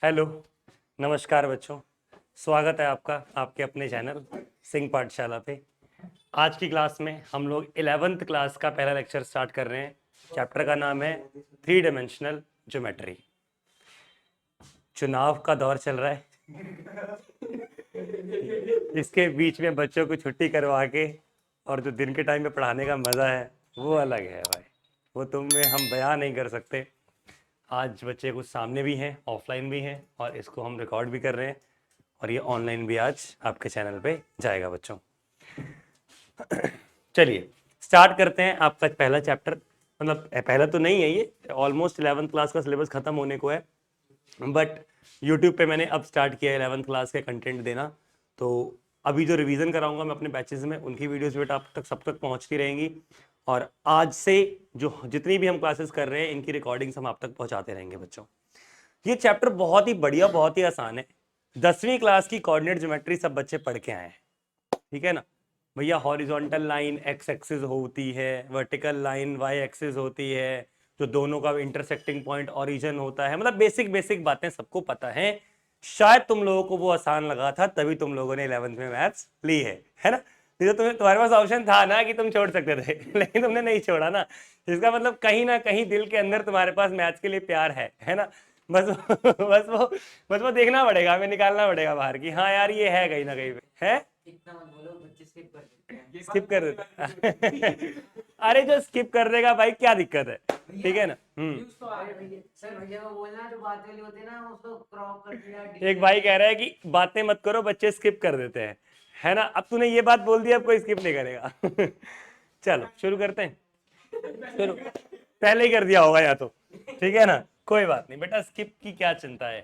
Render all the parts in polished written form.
Hello, नमस्कार बच्चों। स्वागत है आपका आपके अपने चैनल सिंह पाठशाला पे। आज की क्लास में हम लोग 11th क्लास का पहला लेक्चर स्टार्ट कर रहे हैं। चैप्टर का नाम है 3 डायमेंशनल ज्योमेट्री। चुनाव का दौर चल रहा है इसके बीच में बच्चों को छुट्टी करवा के और जो दिन के टाइम में पढ़ाने का मज़ा है वो अलग है भाई, वो तुम में हम बयान नहीं कर सकते। आज बच्चे कुछ सामने भी हैं, ऑफलाइन भी हैं, और इसको हम रिकॉर्ड भी कर रहे हैं और ये ऑनलाइन भी आज आपके चैनल पे जाएगा बच्चों। चलिए स्टार्ट करते हैं आपका पहला चैप्टर। मतलब पहला तो नहीं है, ये ऑलमोस्ट 11th क्लास का सिलेबस खत्म होने को है, बट यूट्यूब पे मैंने अब स्टार्ट किया है 11th क्लास के कंटेंट देना। तो अभी जो रिवीजन कराऊंगा मैं अपने बैचेस में, उनकी वीडियोस बेटा आप तक सब तक पहुंचती रहेंगी। और आज से जो जितनी भी हम क्लासेस कर रहे हैं इनकी रिकॉर्डिंग्स हम आप तक पहुंचाते रहेंगे बच्चों। ये चैप्टर बहुत ही बढ़िया, बहुत ही आसान है। 10वीं क्लास की कोऑर्डिनेट ज्योमेट्री सब बच्चे पढ़ के आए हैं, ठीक है ना भैया। हॉरिजॉन्टल लाइन एक्स एक्सिस होती है, वर्टिकल लाइन वाई एक्सिस होती है, जो दोनों का इंटरसेक्टिंग पॉइंट ओरिजिन होता है। मतलब बेसिक बेसिक बातें सबको पता है। शायद तुम लोगों को वो आसान लगा था तभी तुम लोगों ने 11th में मैथ्स ली है ना। नहीं तो तुम्हारे पास ऑप्शन था ना कि तुम छोड़ सकते थे लेकिन तुमने नहीं छोड़ा ना। इसका मतलब कहीं ना कहीं दिल के अंदर तुम्हारे पास मैथ्स के लिए प्यार है ना। बस बस वो देखना पड़ेगा, हमें निकालना पड़ेगा बाहर की, हाँ यार ये है कहीं ना कहीं पे है। इतना मत बोलो, बच्चे स्किप कर देते हैं। स्किप कर देता अरे जो स्किप कर देगा भाई क्या दिक्कत है, ठीक है ना। सर भैया को बोलना जो बात वाली होती है ना उसको क्रॉप कर दिया। एक भाई कह रहा है कि बातें मत करो, बच्चे स्किप कर देते हैं, है ना। अब तूने ये बात बोल दी, अब कोई स्किप नहीं करेगा चलो शुरू करते हैं। शुरू पहले ही कर दिया होगा या तो, ठीक है ना, कोई बात नहीं बेटा, स्किप की क्या चिंता है।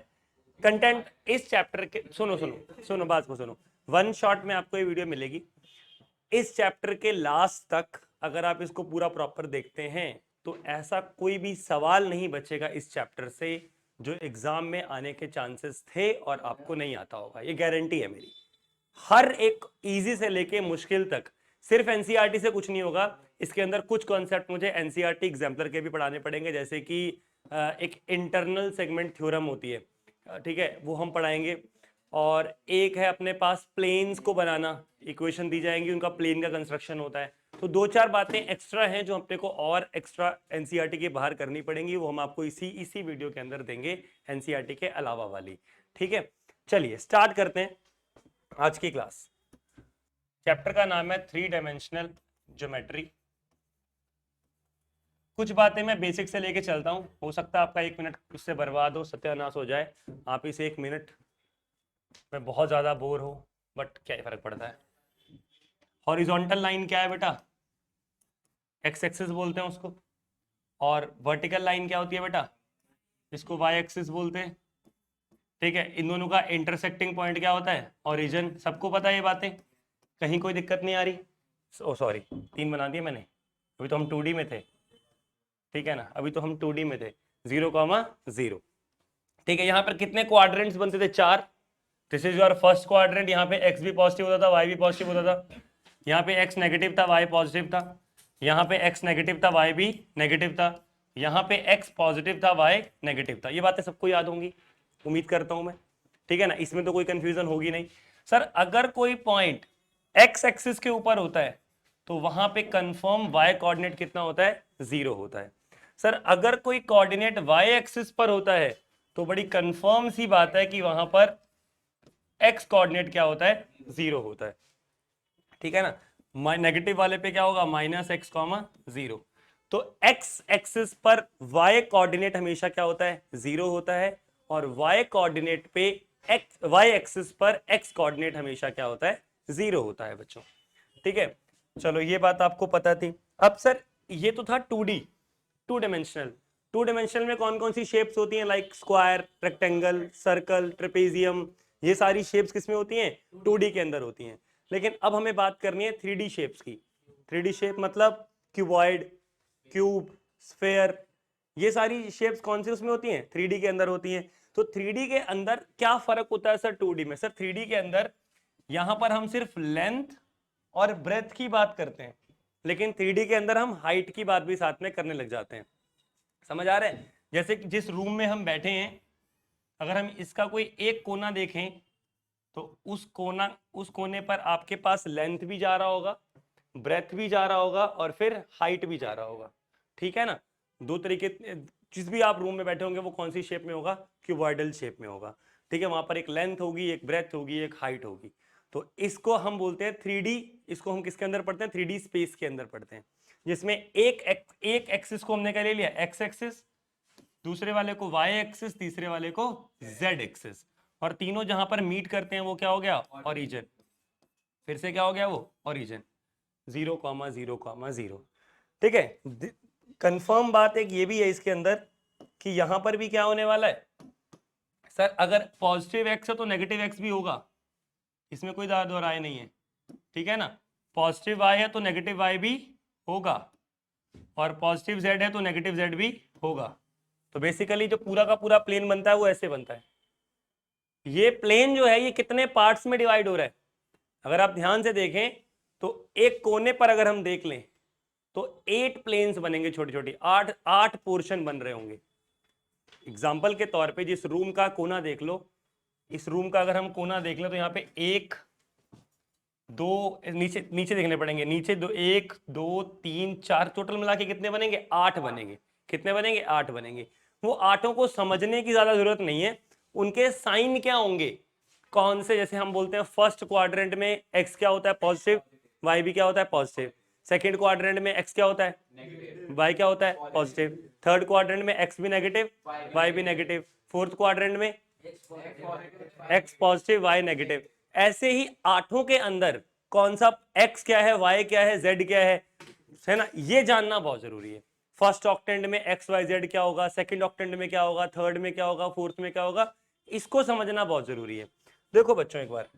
कंटेंट इस चैप्टर के सुनो सुनो सुनो बात को सुनो। वन शॉट में आपको ये वीडियो मिलेगी। इस चैप्टर के लास्ट तक अगर आप इसको पूरा प्रॉपर देखते हैं तो ऐसा कोई भी सवाल नहीं बचेगा इस चैप्टर से जो एग्जाम में आने के चांसेस थे और आपको नहीं आता होगा, ये गारंटी है मेरी। हर एक इजी से लेके मुश्किल तक, सिर्फ एनसीईआरटी से कुछ नहीं होगा। इसके अंदर कुछ कॉन्सेप्ट मुझे एनसीईआरटी एग्जाम्पलर के भी पढ़ाने पड़ेंगे, जैसे कि एक इंटरनल सेगमेंट थ्योरम होती है, ठीक है, वो हम पढ़ाएंगे। और एक है अपने पास प्लेन्स को बनाना, इक्वेशन दी जाएंगी, उनका प्लेन का कंस्ट्रक्शन होता है। तो दो चार बातें एक्स्ट्रा हैं जो अपने को और एक्स्ट्रा एनसीईआरटी के बाहर करनी पड़ेंगी, वो हम आपको इसी वीडियो के अंदर देंगे, एनसीईआरटी के अलावा वाली, ठीक है। चलिए स्टार्ट करते हैं आज की क्लास। चैप्टर का नाम है 3 डायमेंशनल ज्योमेट्री। कुछ बातें मैं बेसिक से लेके चलता हूं, हो सकता है आपका 1 मिनट उससे बर्बाद हो, सत्यानाश हो जाए। आप इस 1 मिनट में बहुत ज्यादा बोर हो, बट क्या फर्क पड़ता है। हॉरिजॉन्टल लाइन क्या है बेटा, एक्स एक्सिस बोलते हैं उसको। और वर्टिकल लाइन क्या होती है बेटा, इसको वाई एक्सिस बोलते हैं, ठीक है। इन दोनों का इंटरसेक्टिंग पॉइंट क्या होता है, ओरिजिन। सबको पता है ये बातें, कहीं कोई दिक्कत नहीं आ रही। ओ सॉरी, 3 बना दिए मैंने, अभी तो हम 2D में थे, ठीक है ना, अभी तो हम 2D में थे। 0,0, ठीक है। यहाँ पर कितने क्वाड्रेंट्स बनते थे, 4। This is your first quadrant. यहाँ पे एक्स भी पॉजिटिव होता था, वाई भी पॉजिटिव होता था। यहाँ पे एक्स नेगेटिव था, वाई पॉजिटिव था। यहाँ पे एक्स नेगेटिव था, वाई भी नेगेटिव था। यहाँ पे एक्स पॉजिटिव था, वाई नेगेटिव था। ये बातें सबको याद होंगी, उम्मीद करता हूं मैं, ठीक है ना। इसमें तो कोई कंफ्यूजन होगी नहीं। सर अगर कोई पॉइंट एक्स एक्सिस के ऊपर होता है तो वहां पे कंफर्म वाई कोऑर्डिनेट कितना होता है, 0 होता है। सर अगर कोई कोऑर्डिनेट वाई एक्सिस पर होता है तो बड़ी कंफर्म सी बात है कि वहां पर एक्स कोऑर्डिनेट क्या होता है, 0 होता है, ठीक है ना। नेगेटिव वाले पे क्या होगा, -x, 0। तो एक्स एक्सिस पर वाई कोऑर्डिनेट हमेशा क्या होता है, 0 होता है। और वाई कोऑर्डिनेट पे एक्स, वाई एक्सिस पर एक्स कोऑर्डिनेट हमेशा क्या होता है, 0 होता है बच्चों, ठीक है। चलो ये बात आपको पता थी। अब सर ये तो था 2D, 2 डायमेंशनल। 2 डायमेंशनल में कौन कौन सी शेप्स होती हैं, like square, rectangle, circle, trapezium. ये सारी शेप्स किसमें होती हैं, 2D के अंदर होती हैं। लेकिन अब हमें बात करनी है 3D शेप्स की। 3D शेप मतलब क्यूबॉइड, क्यूब, स्फेयर, ये सारी शेप्स कौन सी उसमें होती हैं, 3D के अंदर होती हैं। तो 3D के अंदर क्या फर्क होता है सर 2D में। सर 3D के अंदर यहां पर हम सिर्फ लेंथ और ब्रेथ की बात करते हैं, लेकिन 3D के अंदर हम हाइट की बात भी साथ में करने लग जाते हैं। समझ आ रहा है। जैसे कि जिस रूम में हम बैठे हैं अगर हम इसका कोई एक कोना देखें तो उस कोने पर आपके पास लेंथ भी जा रहा होगा, ब्रेथ भी जा रहा होगा और फिर हाइट भी जा रहा होगा, ठीक है ना। दो तरीके, जिस भी आप रूम में बैठे होंगे वो कौन सी शेप में होगा, क्यूबॉइडल शेप में होगा, ठीक है। वहां पर एक लेंथ होगी, एक ब्रेथ होगी, एक हाइट होगी। तो इसको हम बोलते हैं 3D। इसको हम किसके अंदर पढ़ते हैं, 3D स्पेस के अंदर पढ़ते हैं, जिसमें एक एक्सिस को हमने क्या ले लिया, एक्स एक्सिस, दूसरे वाले को वाई एक्सिस, तीसरे वाले को जेड एक्सिस, और तीनों जहां पर मीट करते हैं वो क्या हो गया, ओरिजिन। फिर से क्या हो गया वो, ओरिजिन। 0,0,0, ठीक है। कंफर्म बात एक ये भी है इसके अंदर कि यहां पर भी क्या होने वाला है सर, अगर पॉजिटिव एक्स है तो नेगेटिव एक्स भी होगा, इसमें कोई दो राय नहीं है, ठीक है ना। पॉजिटिव वाई है तो नेगेटिव वाई भी होगा, और पॉजिटिव जेड है तो नेगेटिव जेड भी होगा। तो बेसिकली जो पूरा का पूरा प्लेन बनता है वो ऐसे बनता है। ये प्लेन जो है ये कितने पार्ट्स में डिवाइड हो रहा है, अगर आप ध्यान से देखें तो एक कोने पर अगर हम देख लें तो 8 प्लेन्स बनेंगे, छोटी छोटी 8 पोर्शन बन रहे होंगे। एग्जाम्पल के तौर पे जिस रूम का कोना देख लो, इस रूम का अगर हम कोना देख लें तो यहाँ पे 1 2, नीचे नीचे देखने पड़ेंगे, नीचे 1 2 3 4, टोटल मिला के कितने बनेंगे, 8 बनेंगे। कितने बनेंगे, 8 बनेंगे। वो आठों को समझने की ज्यादा जरूरत नहीं है, उनके साइन क्या होंगे, कौन से, जैसे हम बोलते हैं फर्स्ट क्वाड्रेंट में एक्स क्या होता है, पॉजिटिव, वाई भी क्या होता है, पॉजिटिव। सेकेंड क्वाड्रेंट में एक्स क्या होता है, वाई क्या होता है, पॉजिटिव। थर्ड क्वाड्रेंट में एक्स भी नेगेटिव, वाई भी नेगेटिव। फोर्थ क्वाड्रेंट में एक्स पॉजिटिव, वाई नेगेटिव। ऐसे ही आठों के अंदर कौन सा एक्स क्या है, वाई क्या है, जेड क्या है ना, ये जानना बहुत जरूरी है। फर्स्ट ऑक्टेंट में एक्स वाई जेड क्या होगा, सेकंड ऑक्टेंट में क्या होगा, थर्ड में क्या होगा, फोर्थ में क्या होगा, इसको समझना बहुत जरूरी है। देखो बच्चों एक बार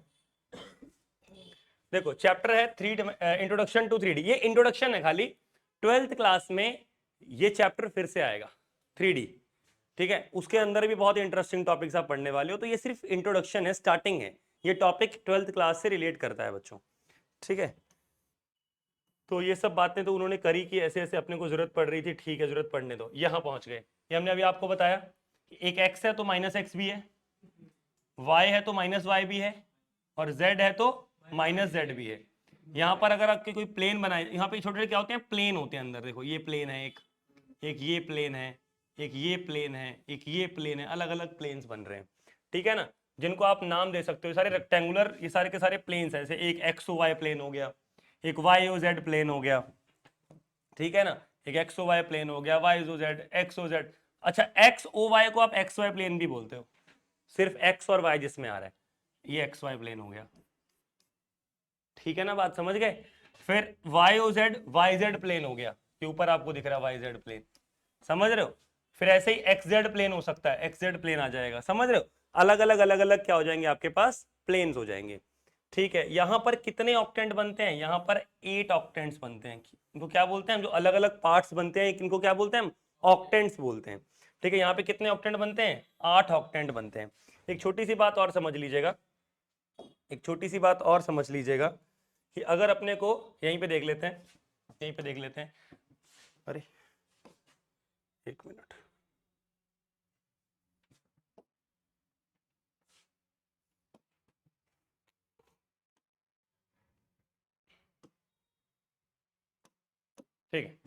देखो, चैप्टर है 3 इंट्रोडक्शन टू 3D। ये इंट्रोडक्शन है खाली, 12th क्लास में ये चैप्टर फिर से आएगा 3D, ठीक है। उसके अंदर भी बहुत इंटरेस्टिंग टॉपिक्स आप पढ़ने वाले हो, तो ये सिर्फ इंट्रोडक्शन है, स्टार्टिंग है। ये टॉपिक 12th क्लास से रिलेट करता है बच्चों, ठीक है। तो ये सब बातें तो उन्होंने करी कि ऐसे ऐसे अपने को जरूरत पड़ रही थी, ठीक है जरूरत पड़ने दो, यहां पहुंच गए। ये हमने अभी आपको बताया कि एक एक्स है तो माइनस एक्स भी है, वाई है तो माइनस वाई भी है, और जेड है तो माइनस जेड भी है। यहाँ पर अगर आपके कोई प्लेन बनाए, यहाँ पे छोटे छोटे क्या होते हैं, प्लेन होते हैं अंदर, देखो ये प्लेन है, एक ये प्लेन है, एक ये प्लेन है, एक ये प्लेन है, अलग अलग प्लेन्स बन रहे हैं, ठीक है ना, जिनको आप नाम दे सकते हो। सारे रेक्टेंगुलर, ये सारे के सारे प्लेन्स हैं, जैसे एक एक्स वाई प्लेन हो गया, एक वाई ओ जेड प्लेन हो गया, ठीक है ना, एक एक्स ओ वाई प्लेन हो गया, y O z, x O z. अच्छा, एक्स ओ वाई को आप एक्स वाई प्लेन भी बोलते हो, सिर्फ एक्स और वाई जिसमें आ रहा है, ये एक्स वाई प्लेन हो गया, ठीक है ना, बात समझ गए। फिर y O z, y z plane हो गया, ये ऊपर आपको दिख रहा है वाई जेड प्लेन, समझ रहे हो। फिर ऐसे ही एक्स जेड प्लेन हो सकता है, एक्स जेड प्लेन आ जाएगा, समझ रहे हो। अलग अलग क्या हो जाएंगे आपके पास, प्लेन्स हो जाएंगे, ठीक है। यहाँ पर कितने ऑक्टेंट बनते हैं, यहाँ पर 8 ऑक्टेंट्स बनते हैं। इनको क्या बोलते हैं, जो अलग अलग पार्ट्स बनते हैं इनको क्या बोलते हैं हम, ऑक्टेंट्स बोलते हैं, ठीक है। यहाँ पे कितने ऑक्टेंट बनते हैं, 8 ऑक्टेंट बनते हैं। एक छोटी सी बात और समझ लीजिएगा, एक छोटी सी बात और समझ लीजिएगा कि अगर अपने को यहीं पे देख लेते हैं, यहीं पे देख लेते हैं, अरे एक मिनट, ठीक है।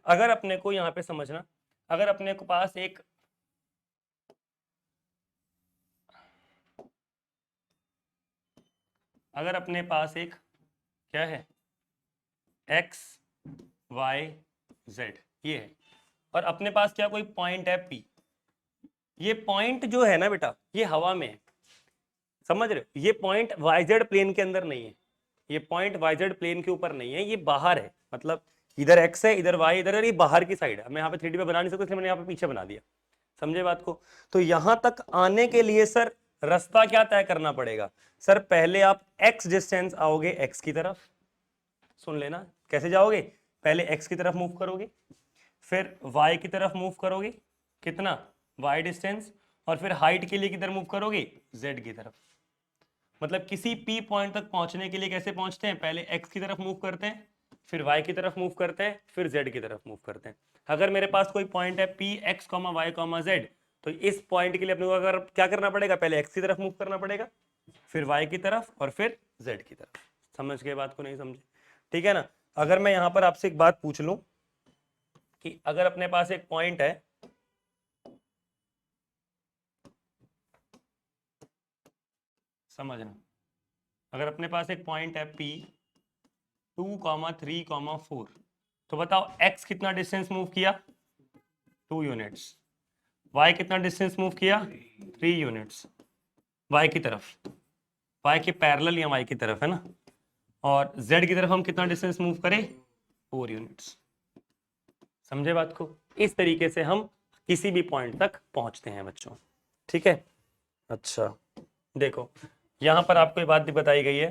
अगर अपने को यहाँ पे समझना, अगर अपने को पास एक अगर अपने पास एक क्या है, एक्स वाई जेड ये है, और अपने पास क्या कोई पॉइंट है पी, ये पॉइंट जो है ना बेटा ये हवा में है, समझ रहे हो। ये पॉइंट वाईजेड प्लेन के अंदर नहीं है, ये पॉइंट वाईजेड प्लेन के ऊपर नहीं है, ये बाहर है, मतलब इधर एक्स है, इधर वाई, इधर ये बाहर की साइड है। मैं यहाँ पे 3D पे बना नहीं सकता, इसलिए मैंने यहाँ पे पीछे बना दिया, समझे बात को। तो यहां तक आने के लिए सर रास्ता क्या तय करना पड़ेगा, सर पहले आप एक्स डिस्टेंस आओगे एक्स की तरफ, सुन लेना कैसे जाओगे, पहले एक्स की तरफ मूव करोगे, फिर वाई की तरफ मूव करोगे, कितना, वाई डिस्टेंस, और फिर हाइट के लिए किधर मूव करोगे, जेड की तरफ। मतलब किसी पी पॉइंट तक पहुंचने के लिए कैसे पहुंचते हैं, पहले एक्स की तरफ मूव करते हैं, फिर वाई की तरफ मूव करते हैं, फिर जेड की तरफ मूव करते हैं। अगर मेरे पास कोई पॉइंट है P x comma y comma z, तो इस पॉइंट के लिए अपने को अगर क्या करना पड़ेगा, पहले x की तरफ मूव करना पड़ेगा, फिर y की तरफ और फिर z की तरफ। समझ गए बात को, नहीं समझे? ठीक है ना। अगर मैं यहां पर आपसे एक बात पूछ लूं कि अगर अपने पास एक पॉइंट है, समझना, अगर अपने पास एक पॉइंट है P 2,3,4, तो बताओ x कितना डिस्टेंस मूव किया, 2 यूनिट्स, y कितना डिस्टेंस मूव किया, 3 यूनिट्स, y की तरफ, y के पैरेलल या y की तरफ, है ना, और z की तरफ हम कितना डिस्टेंस मूव करें, 4 यूनिट्स। समझे बात को? इस तरीके से हम किसी भी पॉइंट तक पहुंचते हैं बच्चों, ठीक है। अच्छा देखो, यहां पर आपको ये बात भी बताई गई है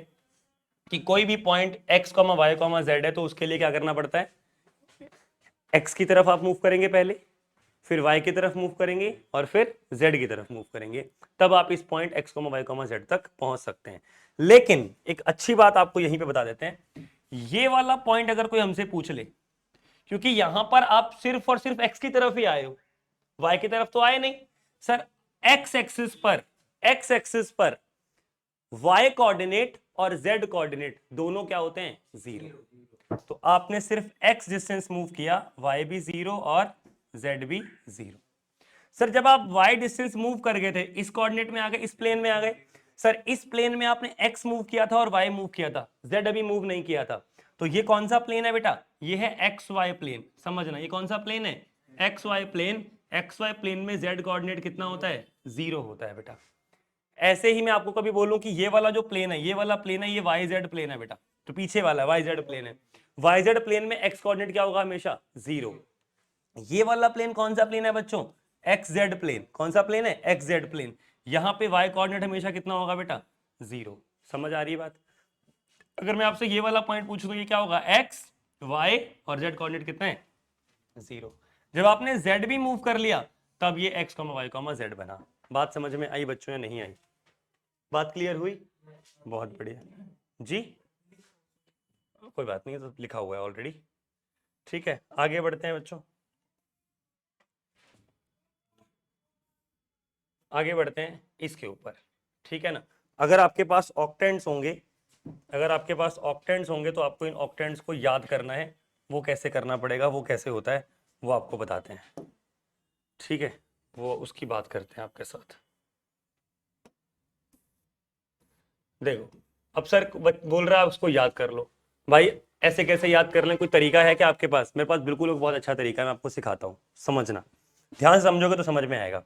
कि कोई भी पॉइंट x, y, z है, तो उसके लिए क्या करना पड़ता है, x की तरफ आप मूव करेंगे पहले, फिर y की तरफ मूव करेंगे और फिर z की तरफ मूव करेंगे, तब आप इस पॉइंट x, y, z तक पहुंच सकते हैं। लेकिन एक अच्छी बात आपको यहीं पे बता देते हैं, ये वाला पॉइंट अगर कोई हमसे पूछ ले, क्योंकि यहां पर आप सिर्फ और सिर्फ x की तरफ ही आए हो, y की तरफ तो आए नहीं सर। x एक्सिस पर y कोऑर्डिनेट और z कोऑर्डिनेट दोनों क्या होते हैं, 0। तो आपने सिर्फ x डिस्टेंस मूव किया, y भी 0 और z भी 0। सर जब आप y डिस्टेंस मूव कर गए थे, इस कोऑर्डिनेट में आ गए, इस प्लेन में आ गए, सर इस प्लेन में आपने x मूव किया था और y मूव किया था, z अभी मूव नहीं किया था, तो ये कौन सा प्लेन है बेटा, ये है एक्स वाई प्लेन। समझना, ये कौन सा प्लेन है, x Y plane. X Y plane में z कोऑर्डिनेट कितना होता है, 0 होता है बेटा। ऐसे ही मैं आपको कभी बोलूं कि ये वाला जो प्लेन है, ये वाला प्लेन है, ये वाई जेड प्लेन है बेटा, तो पीछे वाला वाई जेड प्लेन है, वाई जेड प्लेन में एक्स कोऑर्डिनेट क्या होगा, हमेशा 0। ये वाला प्लेन कौन सा प्लेन है बच्चों, एक्स जेड प्लेन। कौन सा प्लेन है, एक्स जेड प्लेन। यहां पे वाई कोऑर्डिनेट हमेशा कितना होगा बेटा, 0। समझ आ रही है बात? अगर मैं आपसे ये वाला पॉइंट पूछूं तो ये क्या होगा, एक्स वाई और जेड कोऑर्डिनेट कितना है, 0। जब आपने जेड भी मूव कर लिया, तब ये एक्स, वाई, जेड बना। बात समझ में आई बच्चों या नहीं आई? बात क्लियर हुई? बहुत बढ़िया जी, कोई बात नहीं, तो लिखा हुआ है ऑलरेडी। ठीक है, आगे बढ़ते हैं बच्चों, आगे बढ़ते हैं इसके ऊपर। ठीक है ना। अगर आपके पास ऑक्टेंट्स होंगे, अगर आपके पास ऑक्टेंट्स होंगे तो आपको इन ऑक्टेंट्स को याद करना है। वो कैसे करना पड़ेगा, वो कैसे होता है, वो आपको बताते हैं। ठीक है, वो उसकी बात करते हैं आपके साथ। देखो, अब सर बोल रहा है उसको याद कर लो, भाई ऐसे कैसे याद कर लें, कोई तरीका है क्या आपके पास? मेरे पास बिल्कुल एक बहुत अच्छा तरीका है, मैं आपको सिखाता हूँ। समझना, ध्यान से समझोगे तो समझ में आएगा।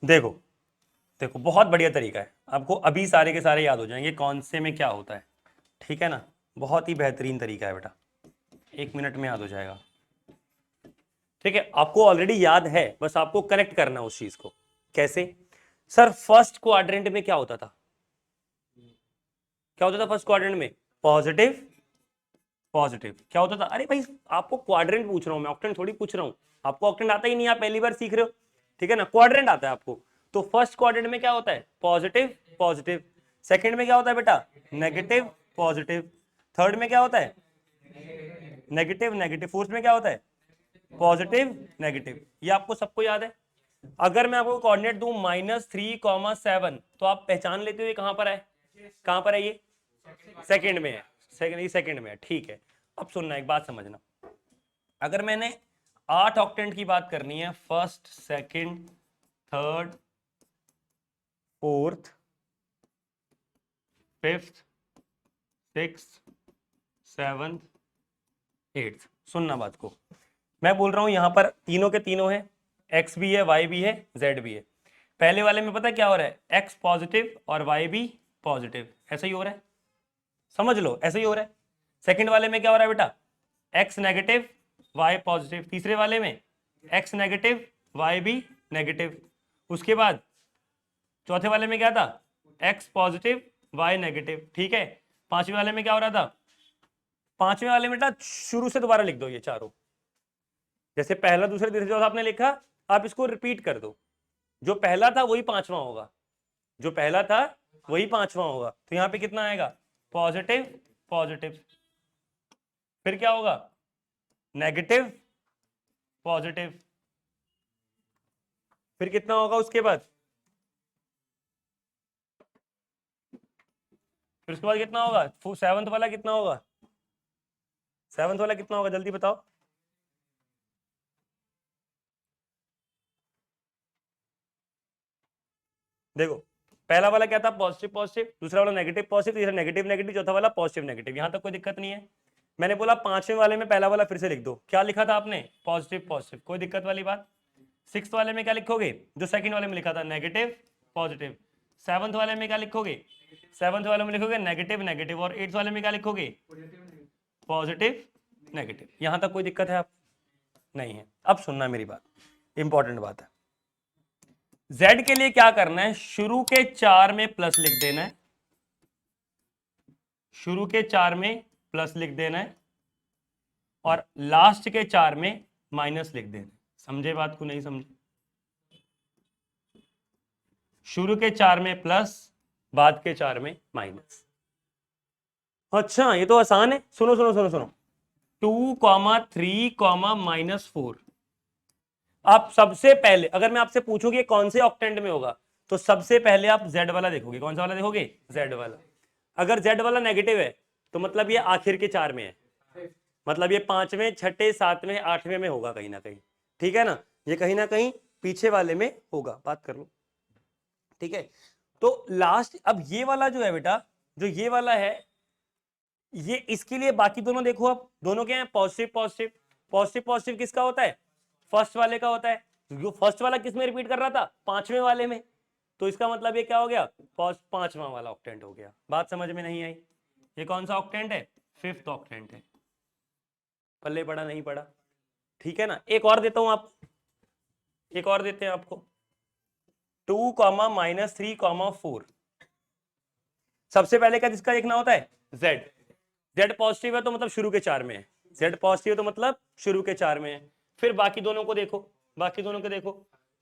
देखो देखो, बहुत बढ़िया तरीका है, आपको अभी सारे के सारे याद हो जाएंगे कौन से में क्या होता है। ठीक है ना, बहुत ही बेहतरीन तरीका है बेटा, 1 मिनट में याद हो जाएगा। ठीक है, आपको ऑलरेडी याद है, बस आपको कनेक्ट करना है उस चीज को। कैसे? सर फर्स्ट क्वाड्रेंट में क्या होता था, क्या होता था फर्स्ट क्वाड्रेंट में, पॉजिटिव पॉजिटिव। क्या होता था, अरे भाई आपको क्वाड्रेंट पूछ रहा हूं मैं, ऑक्टेंट थोड़ी पूछ रहा हूं। आपको ऑक्टेंट आता ही नहीं, आप पहली बार सीख रहे हो। ठीक है ना, क्वाड्रेंट आता है आपको। तो फर्स्ट क्वाड्रेंट में क्या होता है, पॉजिटिव पॉजिटिव। सेकंड में क्या होता है बेटा, नेगेटिव पॉजिटिव। थर्ड में क्या होता है, नेगेटिव नेगेटिव। फोर्थ में क्या होता है, पॉजिटिव नेगेटिव। ये आपको सबको याद है। अगर मैं आपको कोऑर्डिनेट दूं -3,7, तो आप पहचान लेते हो ये कहां पर है, कहां पर है ये, सेकंड में है, सेकंड में है। ठीक है, अब सुनना, एक बात समझना, अगर मैंने 8 ऑक्टेंट की बात करनी है, first second third fourth fifth sixth seventh eighth, सुनना बात को, मैं बोल रहा हूं यहां पर तीनों के तीनों है, एक्स भी है, वाई भी है, जेड भी है। पहले वाले में पता क्या हो रहा है, एक्स पॉजिटिव और वाई भी पॉजिटिव, ऐसा ही हो रहा है, समझ लो ऐसा ही हो रहा है। सेकंड वाले में क्या हो रहा है बेटा, एक्स नेगेटिव वाई पॉजिटिव। तीसरे वाले में एक्स नेगेटिव वाई भी नेगेटिव। उसके बाद चौथे वाले में क्या था, एक्स पॉजिटिव वाई नेगेटिव। ठीक है, पांचवें वाले में क्या हो रहा था, पांचवें वाले में बेटा शुरू से दोबारा लिख दो ये चारों, जैसे पहला दूसरा तीसरा चौथा आपने लिखा, आप इसको रिपीट कर दो। जो पहला था वही पांचवा होगा, जो पहला था वही पांचवा होगा। तो यहां पे कितना आएगा, पॉजिटिव पॉजिटिव। फिर क्या होगा, नेगेटिव पॉजिटिव। फिर कितना होगा उसके बाद, फिर उसके बाद कितना होगा, सेवंथ वाला कितना होगा, सेवंथ वाला कितना होगा जल्दी बताओ। देखो पहला वाला क्या था, पॉजिटिव पॉजिटिव, दूसरा वाला नेगेटिव पॉजिटिव, तीसरा नेगेटिव नेगेटिव, चौथा वाला पॉजिटिव नेगेटिव। यहां तक कोई दिक्कत नहीं है। मैंने बोला पांचवें वाले में पहला वाला फिर से लिख दो, क्या लिखा था आपने, पॉजिटिव पॉजिटिव, कोई दिक्कत वाली बात। सिक्स वाले में क्या लिखोगे, जो सेकंड वाले में लिखा था नेगेटिव पॉजिटिव। सेवंथ वाले में क्या लिखोगे, सेवंथ वाले में लिखोगे नेगेटिव नेगेटिव। और एट्थ वाले में क्या लिखोगे, पॉजिटिव नेगेटिव। यहां तक कोई दिक्कत है आप, नहीं है। अब सुनना मेरी बात, इंपॉर्टेंट बात है। Z के लिए क्या करना है, शुरू के 4 में प्लस लिख देना है, शुरू के 4 में प्लस लिख देना है, और लास्ट के 4 में माइनस लिख देना है। समझे बात को, नहीं समझे, शुरू के 4 में प्लस, बाद के 4 में माइनस। अच्छा ये तो आसान है, सुनो सुनो सुनो सुनो, 2, 3, -4। आप सबसे पहले अगर मैं आपसे पूछूं कि कौन से ऑक्टेंट में होगा, तो सबसे पहले आप Z वाला देखोगे। कौन सा वाला देखोगे, Z वाला। अगर Z वाला नेगेटिव है तो मतलब ये आखिर के 4 में है, मतलब ये 5वें 6ठे 7वें 8वें में होगा कहीं ना कहीं, ठीक है ना, ये कहीं ना कहीं पीछे वाले में होगा, बात कर लो, ठीक है। तो लास्ट, अब ये वाला जो है बेटा, जो ये वाला है, ये इसके लिए बाकी दोनों देखो, अब दोनों क्या है, पॉजिटिव पॉजिटिव। पॉजिटिव पॉजिटिव किसका होता है, फर्स्ट वाले का होता है। जो फर्स्ट वाला किस में रिपीट कर रहा था, 5वें वाले में। तो इसका मतलब ये क्या हो गया, 5वां वाला ऑक्टेंट हो गया। बात समझ में नहीं आई, ये कौन सा ऑक्टेंट है, 5th ऑक्टेंट है। पल्ले पड़ा नहीं पड़ा, ठीक है ना। एक और देता हूं आप, एक और देते हैं आपको, 2, -3, 4। सबसे पहले क्या जिसका देखना होता है, Z पॉजिटिव है तो मतलब शुरू के 4 में है, Z पॉजिटिव है तो मतलब शुरू के 4 में है। फिर बाकी दोनों को देखो, बाकी दोनों को देखो,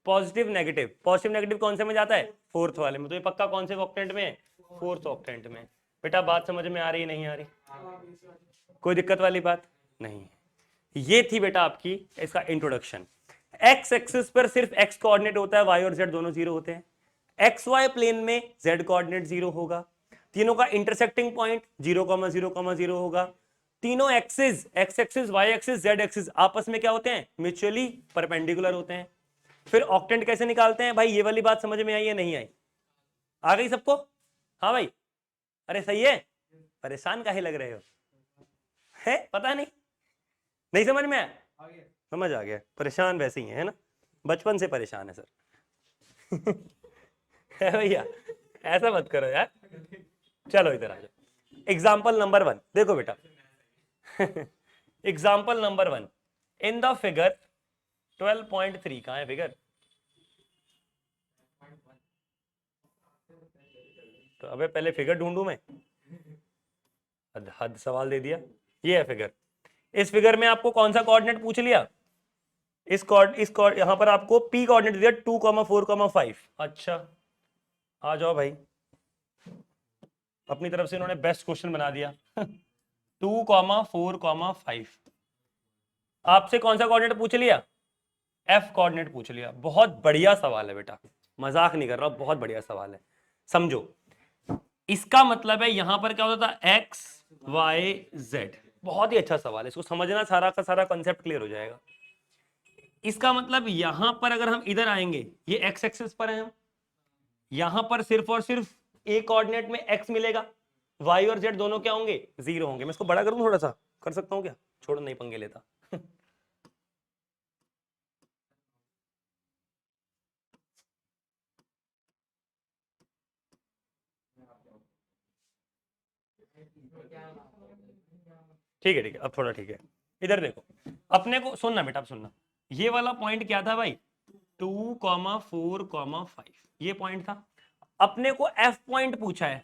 पॉजिटिव नेगेटिव, पॉजिटिव नेगेटिव कौन से में जाता है, 4th वाले में। तो ये पक्का कौन से ऑक्टेंट में है, 4th ऑक्टेंट में। बेटा बात समझ में आ रही है, नहीं आ रही, कोई दिक्कत वाली बात नहीं है। ये थी बेटा आपकी इसका इंट्रोडक्शन। एक्स एक्सिस पर सिर्फ एक्स कोऑर्डिनेट होता है, वाई और जेड दोनों जीरो होते हैं। एक्स वाई प्लेन में जेड कोऑर्डिनेट जीरो होगा। तीनों का इंटरसेक्टिंग पॉइंट 0,0,0 होगा। तीनों axis, x axis, y axis, z axis आपस में क्या होते हैं, म्यूचुअली परपेंडिकुलर होते हैं। फिर ऑक्टेंट कैसे निकालते हैं भाई, ये वाली बात समझ में आई है, नहीं आई, आ गई सबको, हाँ भाई, अरे सही है, परेशान काहे लग रहे हो, है पता नहीं, नहीं समझ में आया, समझ आ गया, परेशान वैसे ही है ना, बचपन से परेशान है सर है भैया, ऐसा मत करो यार। चलो इधर आ जाओ, एग्जाम्पल नंबर 1 देखो बेटा example number 1, in the figure 12.3, कहां है फिगर, तो अबे पहले फिगर ढूंढू मैं, हद सवाल दे दिया। ये है फिगर, इस फिगर में आपको कौन सा कोऑर्डिनेट पूछ लिया, इस यहां पर आपको p कोऑर्डिनेट दिया 2,4,5। अच्छा आ जाओ भाई, अपनी तरफ से इन्होंने बेस्ट क्वेश्चन बना दिया 2,4,5। आपसे कौन सा कोऑर्डिनेट पूछ लिया, f कोऑर्डिनेट पूछ लिया। बहुत बढ़िया सवाल है बेटा, मजाक नहीं कर रहा, बहुत बढ़िया सवाल है, समझो। इसका मतलब है यहां पर क्या होता था, x y z। बहुत ही अच्छा सवाल है, इसको समझना, सारा का सारा कंसेप्ट क्लियर हो जाएगा। इसका मतलब यहां पर अगर हम इधर आएंगे, ये x एक्सिस पर है हम, यहां पर सिर्फ और सिर्फ a कोऑर्डिनेट में x मिलेगा, y और z दोनों क्या होंगे, जीरो होंगे। मैं इसको बड़ा करूं थोड़ा सा, कर सकता हूं क्या, छोड़ो नहीं पंगे लेता ठीक है ठीक है, अब थोड़ा ठीक है। इधर देखो, अपने को सुनना बेटा, अब सुनना, ये वाला पॉइंट क्या था भाई, 2,4,5, ये पॉइंट था। अपने को f पॉइंट पूछा है,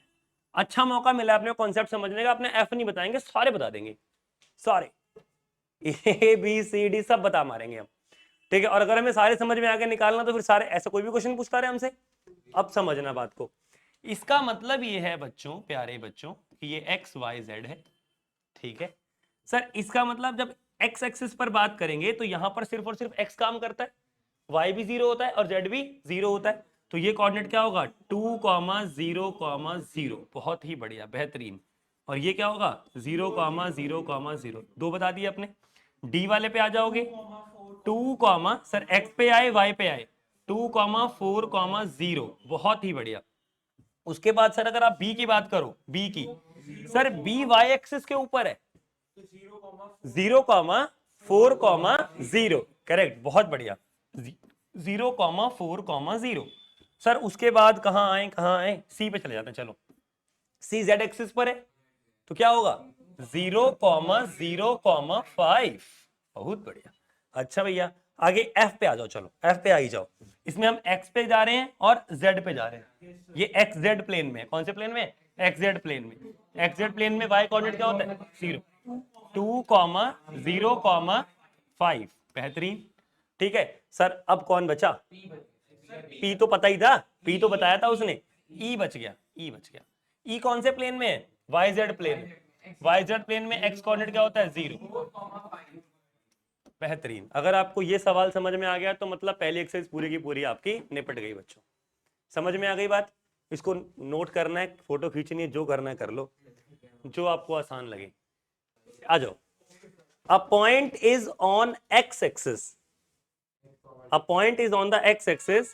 अच्छा मौका मिला अपने को कॉन्सेप्ट समझने का। अपने f नहीं बताएंगे, सारे बता देंगे, सारे ए बी सी डी सब बता मारेंगे हम, ठीक है। और अगर हमें सारे समझ में आके निकालना तो फिर सारे, ऐसा कोई भी क्वेश्चन पूछता रहे हमसे। अब समझना बात को, इसका मतलब ये है बच्चों, प्यारे बच्चों, कि ये एक्स वाई जेड है, ठीक है सर। इसका मतलब जब एक्स एक्सिस पर बात करेंगे तो यहां पर सिर्फ और सिर्फ एक्स काम करता है, y भी 0 होता है और z भी 0 होता है, तो ये कोऑर्डिनेट क्या होगा 2, 0, 0। बहुत ही बढ़िया, बेहतरीन। और ये क्या होगा 0, 0, 0। दो बता दिए अपने। डी वाले पे आ जाओगे, 2, सर x पे आए y पे आए, 2, 4, 0। बहुत ही बढ़िया। उसके बाद सर अगर आप b की बात करो, b की, सर b y एक्सिस के ऊपर है, 0, 4, 0। करेक्ट, बहुत बढ़िया, 0, 4, 0। सर उसके बाद कहां आए, सी पे चले जाते हैं। चलो, सी जेड एक्सिस पर है, तो क्या होगा 0, 0, 5। बहुत बढ़िया। अच्छा भैया, आगे एफ पे आ जाओ। चलो एफ पे आ ही जाओ। इसमें हम एक्स पे जा रहे हैं और जेड पे जा रहे हैं। ये एक्स जेड प्लेन में, कौन से प्लेन में, एक्स जेड प्लेन में। एक्स जेड प्लेन में वाई कोऑर्डिनेट क्या होता है 0, 2, 0, 5। बेहतरीन। ठीक है सर, अब कौन बचा, पी तो पता ही था, पी तो बताया था उसने, ई बच गया, ई बच गया। ई कौन से प्लेन में है, वाई जेड प्लेन में। वाई जेड प्लेन में एक्स कोऑर्डिनेट क्या होता है 0। बेहतरीन। अगर आपको ये सवाल समझ में आ गया तो मतलब पहली एक्सरसाइज पूरी की पूरी आपकी निपट गई बच्चों। समझ में आ गई बात। इसको नोट करना है, फोटो खींचनी है, जो करना है कर लो, जो आपको आसान लगे। आ जाओ। अ point is on x axis, a point is on the x axis,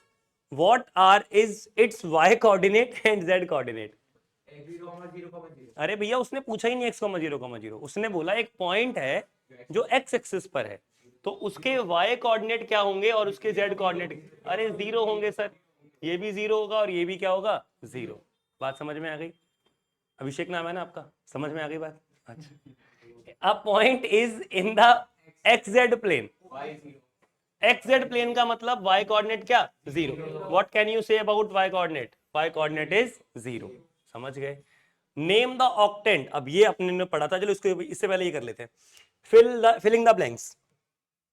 what are is its y coordinate and z coordinate। अरे भैया उसने पूछा ही नहीं x, 0, उसने बोला एक पॉइंट है जो x एक्सिस पर है, तो उसके y कोऑर्डिनेट क्या होंगे और उसके z कोऑर्डिनेट, अरे 0 होंगे सर, ये भी 0 होगा और ये भी क्या होगा 0। बात समझ में आ गई। अभिषेक नाम है ना आपका, समझ में आ गई बात। अच्छा, a point is in the xz plane, xz plane का मतलब y कोऑर्डिनेट क्या 0। What can you say about y coordinate, y coordinate is 0। समझ गए। नेम द ऑक्टेंट, अब ये अपने ने पढ़ा था, चलो इसको इससे पहले ये कर लेते हैं। Filling the blanks.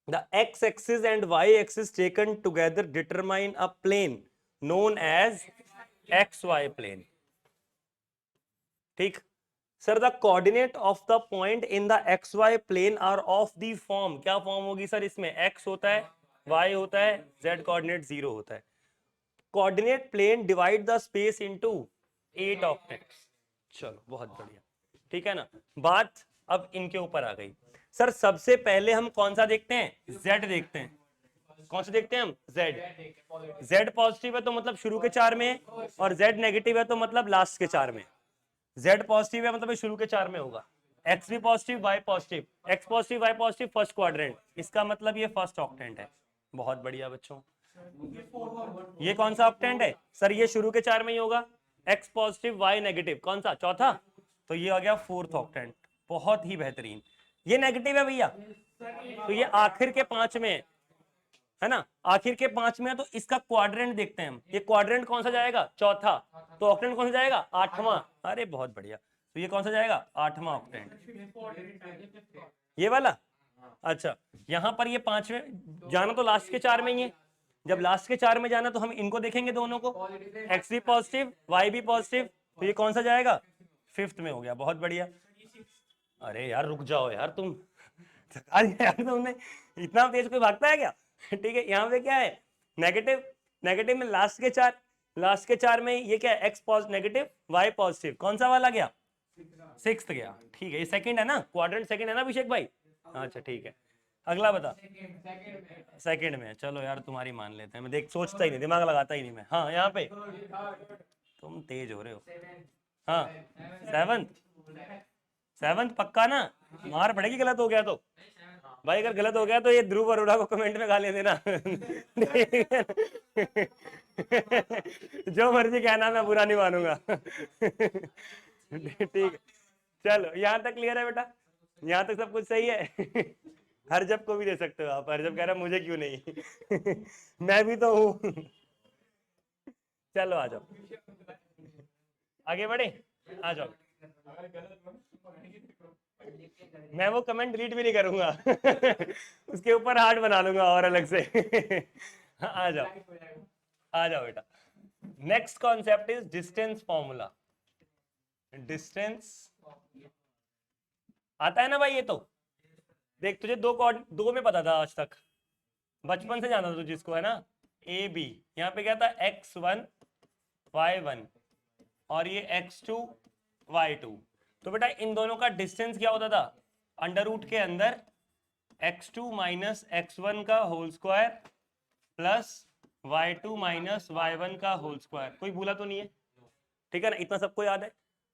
The x axis and y axis taken together determine a plane known as xy plane. ठीक sir, the coordinate of the point in the xy plane are of the form, क्या form होगी sir इसमें, x होता है, y होता है, z coordinate 0 होता है। Coordinate plane divide the space into 8 octets. चलो बहुत बढ़िया, ठीक है ना। बात अब इनके ऊपर आ गई। सर सबसे पहले हम कौन सा देखते हैं, z देखते हैं। कौन सा देखते हैं हम, z पॉजिटिव है तो मतलब शुरू के 4 में है, और z नेगेटिव है तो मतलब लास्ट के 4 में। z पॉजिटिव है मतलब ये शुरू के 4 में होगा, x भी positive, y positive, x positive, y positive, first quadrant, इसका मतलब ये फर्स्ट ऑक्टेंट है। बहुत बढ़िया बच्चों। ये कौन सा ऑक्टेंट है सर, ये शुरू के 4 में ही होगा, x पॉजिटिव, y नेगेटिव, कौन सा चौथा, तो ये आ गया फोर्थ ऑक्टेंट। बहुत ही बेहतरीन। ये नेगेटिव है भैया, तो ये आखिर के 5 में है ना, आखिर के 5 में है, तो इसका क्वाड्रेंट देखते हैं हम, ये क्वाड्रेंट कौन सा जाएगा चौथा, तो ऑक्टेंट कौन सा जाएगा 8वां। अरे बहुत बढ़िया, तो ये कौन सा जाएगा 8वां ऑक्टेंट, ये वाला। अच्छा, यहां पर ये 5वें जाना तो लास्ट के 4 में ही है, जब लास्ट के 4 में जाना तो हम इनको देखेंगे दोनों को, x भी पॉजिटिव, y भी पॉजिटिव, तो ये कौन सा जाएगा 5th में हो गया। बहुत बढ़िया। अरे यार रुक जाओ यार तुम, अरे यार तुमने इतना तेज कोई भागता है क्या। ठीक है, यहाँ पे क्या है नेगेटिव, नेगेटिव में लास्ट के 4, लास्ट के 4 में ये क्या है x positive negative, y positive, कौन सा वाला गया 6th गया। ठीक है, ये सेकंड है ना, क्वाड्रेंट सेकंड है ना अभिषेक भाई। अच्छा ठीक है, अगला बता। सेकंड में, चलो यार तुम्हारी मान लेते हैं, मैं देख सोचता ही नहीं, दिमाग लगाता ही नहीं मैं। हाँ यहाँ पे तुम तेज हो रहे हो। हाँ 7th पक्का ना, मार पड़ेगी गलत हो गया तो भाई, अगर गलत हो गया तो ये ध्रुव अरोड़ा को कमेंट में गाली देना। जो मर्जी कहना, मैं बुरा नहीं मानूंगा। ठीक है, चलो यहाँ तक क्लियर है बेटा, यहाँ तक सब कुछ सही है। हरजब को भी दे सकते हो आप, हरजब कह रहा मुझे क्यों नहीं। मैं भी तो हूँ। चलो आ जाओ, आगे बढ़े, आ जाओ। मैं वो कमेंट डिलीट भी नहीं करूंगा। उसके ऊपर हार्ट बना लूंगा और अलग से। आ जाओ, आ जाओ बेटा। Next concept is distance formula. Distance आता है ना भाई, ये तो देख तुझे दो में पता था आज तक, बचपन से जानता था तू जिसको, है ना, ए बी। यहाँ पे क्या था, x1 y1 और ये x2 y2। तो बेटा इन दोनों का डिस्टेंस क्या होता था, अंडर रूट के अंदर x2 माइनस x1 का whole square plus y2 minus y1 का होल स्क्वायर। कोई भूला तो नहीं है? ठीक है ना, इतना सबको याद है।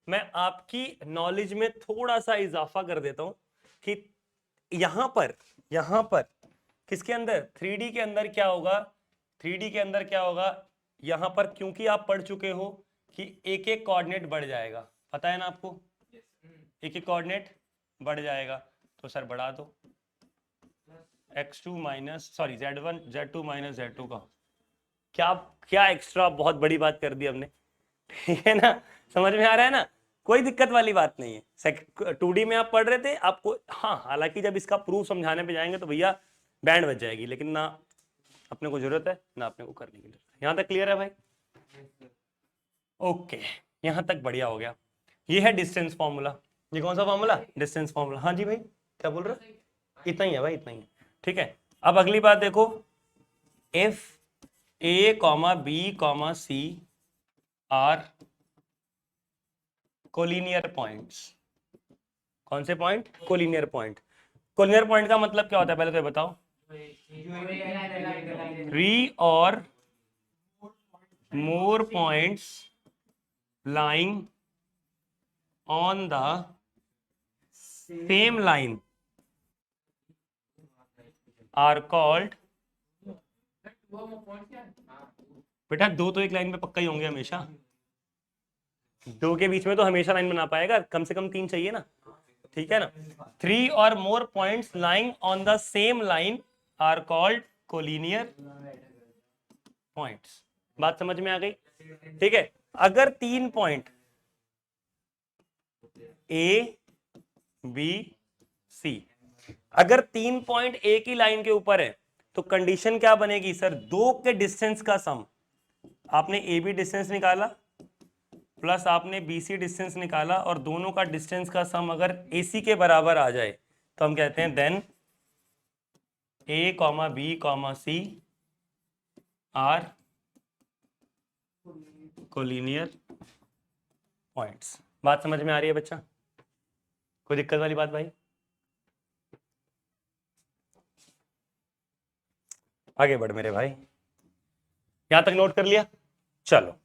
मैं आपकी नॉलेज में थोड़ा सा इजाफा कर देता हूं कि यहां पर किसके अंदर, 3D के अंदर क्या होगा, 3D के अंदर क्या होगा, यहां पर क्योंकि आप पढ़ चुके हो कि एक एक कोऑर्डिनेट बढ़ जाएगा, पता है ना आपको, एक एक कोऑर्डिनेट बढ़ जाएगा। तो सर बढ़ा दो x2 minus sorry z1 z2 minus z2 का, क्या क्या एक्स्ट्रा बहुत बड़ी बात कर दी हमने, ठीक है ना, समझ में आ रहा है ना, कोई दिक्कत वाली बात नहीं है। 2D में आप पढ़ रहे थे आपको, हाँ हालांकि जब इसका प्रूफ समझाने पे जाएंगे तो भैया बैंड बज जाएगी, लेकिन ना अपने को जरूरत है ना अपने को करने की जरूरत है। यहाँ तक क्लियर है भाई? ओके, यहाँ तक बढ़िया हो गया। ये है डिस्टेंस फॉर्मूला। ये कौन सा फॉर्मूला, डिस्टेंस फॉर्मूला। हाँ जी भाई क्या बोल रहे हो? इतना ही है भाई, इतना ही है। ठीक है, अब अगली बात देखो, if a comma B comma C are collinear points. कौन से पॉइंट, कोलिनियर पॉइंट। कोलिनियर पॉइंट का मतलब क्या होता है पहले तो बताओ। 3 और more points lying on the same line are called, बेटा दो तो एक लाइन पे पक्का ही होंगे हमेशा, दो के बीच में तो हमेशा लाइन बना पाएगा, कम से कम 3 चाहिए ना, ठीक है ना। 3 और more points lying on the same line are called collinear points। बात समझ में आ गई? ठीक है, अगर 3 पॉइंट ए बी सी, अगर 3 पॉइंट एक ही लाइन के ऊपर है तो कंडीशन क्या बनेगी सर, दो के डिस्टेंस का सम, आपने ए बी डिस्टेंस निकाला प्लस आपने बीसी डिस्टेंस निकाला और दोनों का डिस्टेंस का सम अगर एसी के बराबर आ जाए तो हम कहते हैं then A comma B comma C are collinear points. बात समझ में आ रही है बच्चा? कोई दिक्कत वाली बात भाई? आगे बढ़ मेरे भाई, यहां तक नोट कर लिया? चलो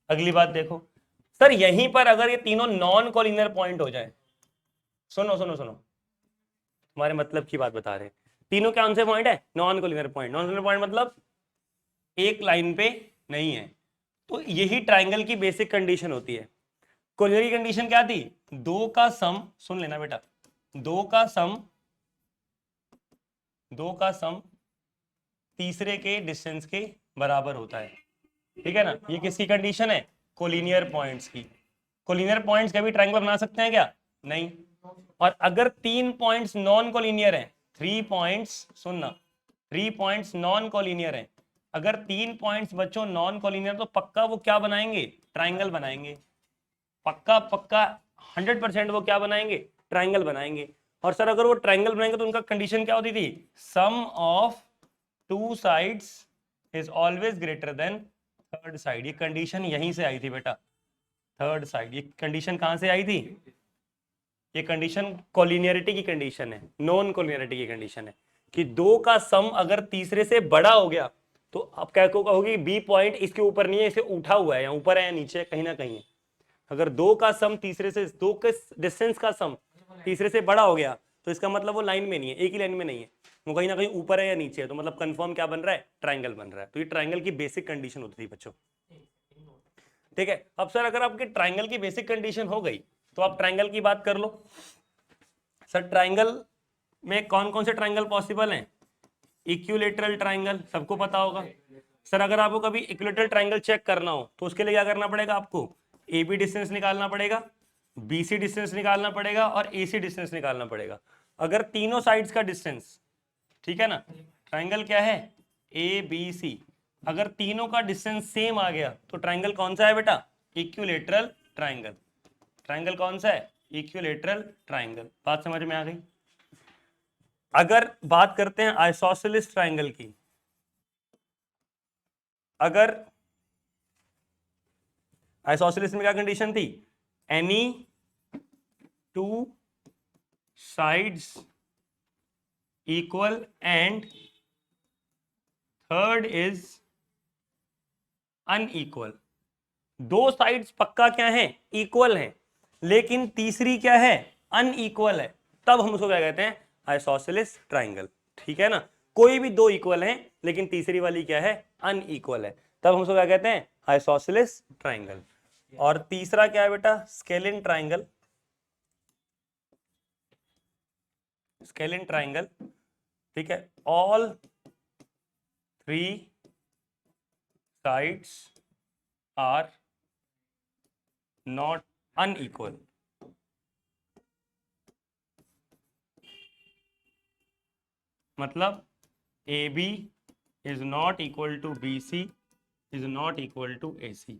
अगली बात देखो सर, यहीं पर अगर ये तीनों नॉन कोलिनियर पॉइंट हो जाए, सुनो सुनो सुनो, तुम्हारे मतलब की बात बता रहे हैं, तीनों कौन से पॉइंट है, non collinear point. Non collinear point मतलब एक लाइन पे नहीं है, तो यही ट्राइंगल की बेसिक कंडीशन होती है। कोलिनियर की कंडीशन क्या थी, दो का सम, सुन लेना बेटा, दो का सम तीसरे के डिस्टेंस के बराबर होता है, ठीक है ना। ये किसकी कंडीशन है, कोलिनियर पॉइंट्स की। कोलिनियर पॉइंट्स कभी ट्रायंगल बना सकते हैं क्या, नहीं। और अगर 3 पॉइंट्स नॉन कोलिनियर हैं, 3 पॉइंट्स, सुनना, 3 पॉइंट्स नॉन कोलिनियर हैं, अगर 3 पॉइंट्स बच्चों नॉन कोलिनियर तो पक्का वो क्या बनाएंगे, ट्रायंगल बनाएंगे, पक्का पक्का 100% वो क्या बनाएंगे, ट्रायंगल बनाएंगे। और सर अगर वो ट्रायंगल बनाएंगे तो उनका कंडीशन क्या होती थी, sum of 2 sides is always greater than third side. ये कंडीशन यहीं से आई थी बेटा, थर्ड साइड। ये कंडीशन कहां से आई थी, ये कंडीशन कोलिनियरिटी की कंडीशन है, नॉन कोलिनियरिटी की कंडीशन है कि दो का सम अगर तीसरे से बड़ा हो गया तो आप क्या कहोगे, बी पॉइंट इसके ऊपर नहीं है, इसे उठा हुआ है, या ऊपर है या नीचे कहीं ना कहीं है। अगर दो का सम तीसरे से, दो के डिस्टेंस का सम तीसरे से बड़ा हो गया तो इसका मतलब वो लाइन में नहीं है, एक ही लाइन में नहीं है, वो कहीं ना कहीं ऊपर है या नीचे है, तो मतलब कंफर्म क्या बन रहा है, ट्रायंगल बन रहा है। तो ये ट्रायंगल की बेसिक कंडीशन होती थी बच्चों, ठीक है। अब सर अगर आपके ट्रायंगल की बेसिक कंडीशन हो गई तो आप ट्रायंगल की बात कर लो। सर ट्रायंगल में कौन कौन से ट्रायंगल पॉसिबल हैं, इक्विलैटरल ट्रायंगल सबको पता होगा। सर अगर आपको कभी इक्विलैटरल ट्रायंगल चेक करना हो तो उसके लिए क्या करना पड़ेगा, आपको ए बी डिस्टेंस निकालना पड़ेगा, बीसी डिस्टेंस निकालना पड़ेगा और एसी डिस्टेंस निकालना पड़ेगा। अगर तीनों साइड्स का डिस्टेंस, ठीक है ना, ट्रायंगल क्या है ए बी सी, अगर तीनों का डिस्टेंस सेम आ गया तो ट्रायंगल कौन सा है बेटा, इक्विलैटरल ट्रायंगल। ट्रायंगल कौन सा है, इक्विलैटरल ट्रायंगल। बात समझ में आ गई? अगर बात करते हैं आइसोसेलिस ट्रायंगल की, अगर आइसोसेलिस में क्या कंडीशन थी, any two sides equal and third is unequal. दो साइड्स पक्का क्या है, इक्वल हैं, लेकिन तीसरी क्या है, अनइक्वल है, तब हम उसको क्या कहते हैं, आइसोसेलिस ट्रायंगल। ठीक है ना, कोई भी दो इक्वल हैं लेकिन तीसरी वाली क्या है, अनइक्वल है, तब हम उसको क्या कहते हैं, आइसोसेलिस ट्रायंगल। और तीसरा क्या है बेटा, स्केलिन ट्रायंगल। स्केलिन ट्रायंगल, ठीक है, all three sides are not unequal. मतलब A B is not equal to B C is not equal to A C,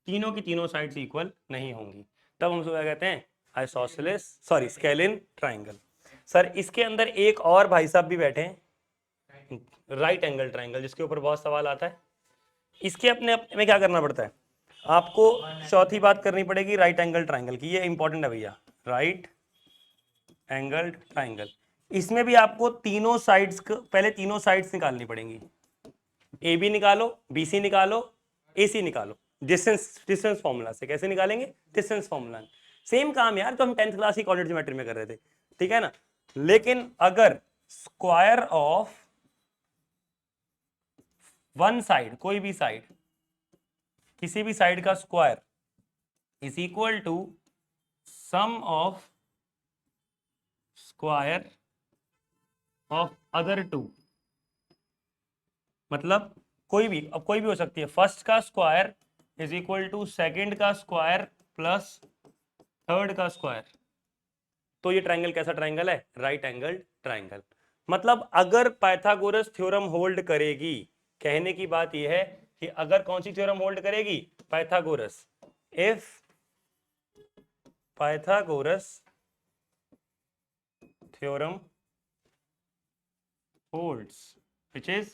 तीनों की तीनों साइड्स इक्वल नहीं होंगी, तब हम उसको क्या कहते हैं, isosceles sorry scalene triangle. Sir इसके अंदर एक और भाई साहब भी बैठे हैं, राइट एंगल ट्रायंगल, जिसके ऊपर बहुत सवाल आता है। इसके अपने में क्या करना पड़ता है, आपको चौथी बात करनी पड़ेगी राइट एंगल ट्रायंगल की, ये इंपॉर्टेंट है भैया, राइट एंगल ट्रायंगल। इसमें भी आपको तीनों साइड्स पहले तीनों साइड्स निकालनी पड़ेंगी, ए बी निकालो, बी सी निकालो, ए सी निकालो, डिस्टेंस फॉर्मूला से। कैसे निकालेंगे, डिस्टेंस फॉर्मूला। सेम काम यार तो हम 10th क्लास की कोऑर्डिनेट ज्योमेट्री में कर रहे थे, ठीक है ना। लेकिन अगर स्क्वायर ऑफ वन साइड, कोई भी साइड, किसी भी साइड का square is equal to sum of square of other two, मतलब कोई भी, अब कोई भी हो सकती है, फर्स्ट का square is equal to second का स्क्वायर प्लस थर्ड का स्क्वायर, तो ये ट्रायंगल कैसा ट्रायंगल है, राइट एंगल ट्रायंगल। मतलब अगर पाइथागोरस थ्योरम होल्ड करेगी, कहने की बात यह है कि अगर कौन सी थ्योरम होल्ड करेगी, Pythagoras, if Pythagoras theorem holds which is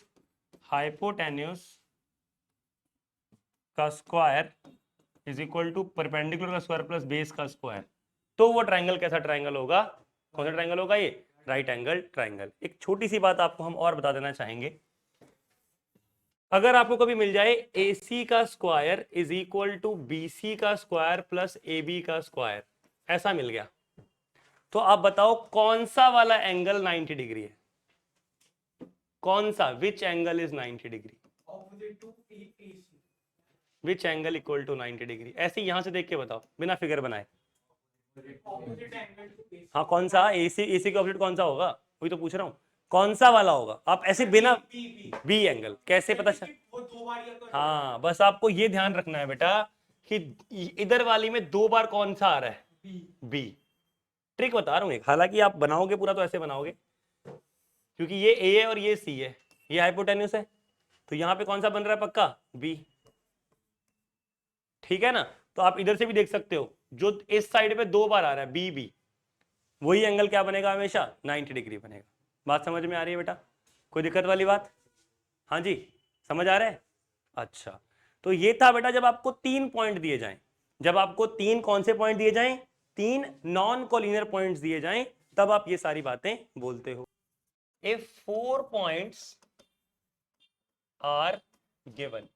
hypotenuse का square is equal to perpendicular का स्क्वायर प्लस बेस का स्क्वायर, तो वो ट्रायंगल कैसा ट्रायंगल होगा, कौन सा ट्रायंगल होगा, ये राइट एंगल ट्रायंगल। एक छोटी सी बात आपको हम और बता देना चाहेंगे, अगर आपको कभी मिल जाए AC का square is equal to BC का स्क्वायर प्लस AB का स्क्वायर, ऐसा मिल गया, तो आप बताओ कौन सा वाला एंगल 90 डिग्री है, कौन सा, which angle is 90 degree, which angle equal to 90 degree, ऐसे यहां से देख के बताओ बिना फिगर बनाए। हाँ कौन सा, AC का ऑपोजिट कौन सा होगा, वही तो पूछ रहा हूँ, कौन सा वाला होगा, आप ऐसे बिना बी एंगल कैसे पता चल, हाँ बस आपको ये ध्यान रखना है बेटा कि इधर वाली में दो बार कौन सा आ रहा है, बी। ट्रिक बता रहा हूँ एक, हालांकि आप बनाओगे पूरा तो ऐसे बनाओगे, क्योंकि ये ए है और ये सी है, ये हाइपोटेन्यूस है, तो यहां पे कौन सा बन रहा है पक्का, बी, ठीक है ना। तो आप इधर से भी देख सकते हो, जो इस साइड पे दो बार आ रहा है बी बी, वही एंगल क्या बनेगा, हमेशा 90 डिग्री बनेगा। बात समझ में आ रही है बेटा, कोई दिक्कत वाली बात, हाँ जी समझ आ रहा है। अच्छा तो ये था बेटा जब आपको 3 पॉइंट दिए जाएं, जब आपको 3 कौन से पॉइंट दिए जाएं, 3 नॉन कोलिनियर पॉइंट्स दिए जाएं, तब आप ये सारी बातें बोलते हो। इफ 4 पॉइंट्स आर गिवन,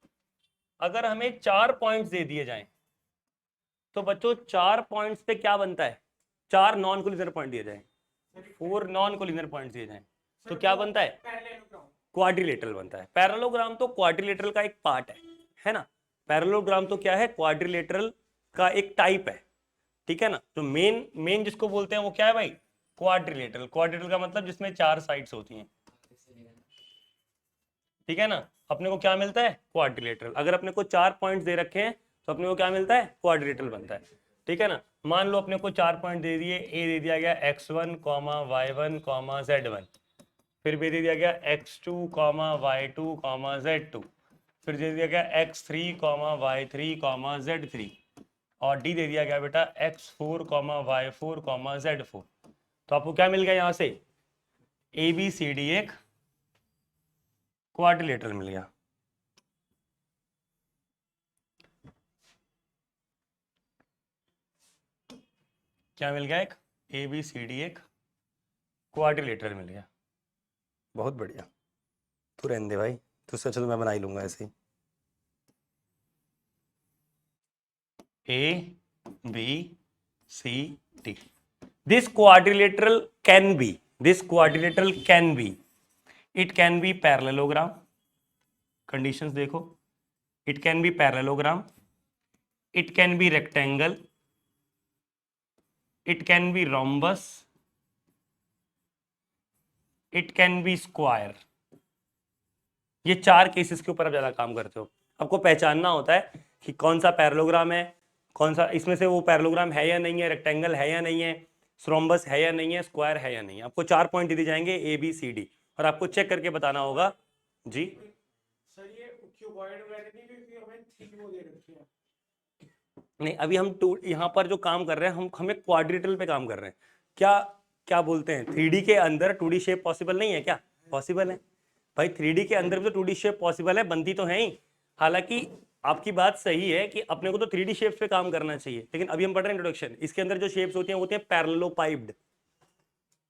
अगर हमें 4 पॉइंट्स दे दिए जाएं, तो बच्चों 4 पॉइंट्स पे क्या बनता है, 4 नॉन कोलिनियर पॉइंट दिए जाएं, 4 नॉन कोलिनियर पॉइंट्स दिए जाएं, तो क्या बनता है, क्वाड्रिलेटरल बनता है। पैरेललोग्राम तो क्वाड्रिलेटरल का एक पार्ट है ना, पैरेललोग्राम तो क्या है, क्वाड्रिलेटरल का एक टाइप है, ठीक है ना। तो मेन मेन जिसको बोलते हैं वो क्या है भाई, क्वाड्रिलेटरल। क्वाड्रिलेटरल का मतलब जिसमें 4 साइड्स होती हैं, ठीक है ना। अपने को क्या मिलता है, क्वाड्रिलेटरल। अगर अपने को 4 पॉइंट्स दे रखे हैं तो अपने को क्या मिलता है, क्वाड्रिलेटरल बनता है, ठीक है ना। मान लो अपने को 4 पॉइंट दे दिए, ए दे दिया गया x1, y1, z1, फिर भी दे दिया गया x2, y2, z2, फिर दे दिया गया x3, y3, z3, और डी दे दिया गया बेटा x4, y4, z4। तो आपको क्या मिल गया यहाँ से, ए बी सी डी एक क्वाड्रिलेटरल मिल गया। क्या मिल गया? एक ए बी सी डी एक क्वाड्रिलेटरल मिल गया। बहुत बढ़िया, तू रहने दे भाई, तुझसे अच्छा तो मैं बना ही लूंगा ऐसे ही। A B C D, this quadrilateral can be, this quadrilateral can be, it can be parallelogram, conditions देखो, it can be parallelogram, it can be rectangle, it can be rhombus, it can be square। ये चार cases के ऊपर आप ज्यादा काम करते हो। आपको पहचानना होता है कि कौन सा पैरेललोग्राम है, कौन सा इसमें से वो पैरेललोग्राम है या नहीं है, रेक्टेंगल है या नहीं है, रोम्बस है या नहीं है, स्क्वायर है या नहीं है। आपको 4 पॉइंट दिए जाएंगे ए बी सी डी, और आपको चेक करके बताना होगा। जी सर ये क्यूबॉइड वगैरह नहीं, क्योंकि हमें थ्री वो दे रखी है। नहीं, अभी हम टू यहाँ पर जो काम कर रहे हैं, हम हमें क्वाड्रिलेटरल पे काम कर रहे हैं। क्या क्या बोलते हैं, 3D के अंदर 2D शेप पॉसिबल नहीं है क्या? पॉसिबल है भाई, 3D के अंदर भी तो 2D शेप पॉसिबल है, बनती तो है ही। हालांकि आपकी बात सही है कि अपने को तो 3D शेप्स पे काम करना चाहिए, लेकिन अभी हम पढ़ रहे हैं इंट्रोडक्शन, इसके अंदर जो शेप्स होती हैं होती हैं पैरेललोपाइप्ड।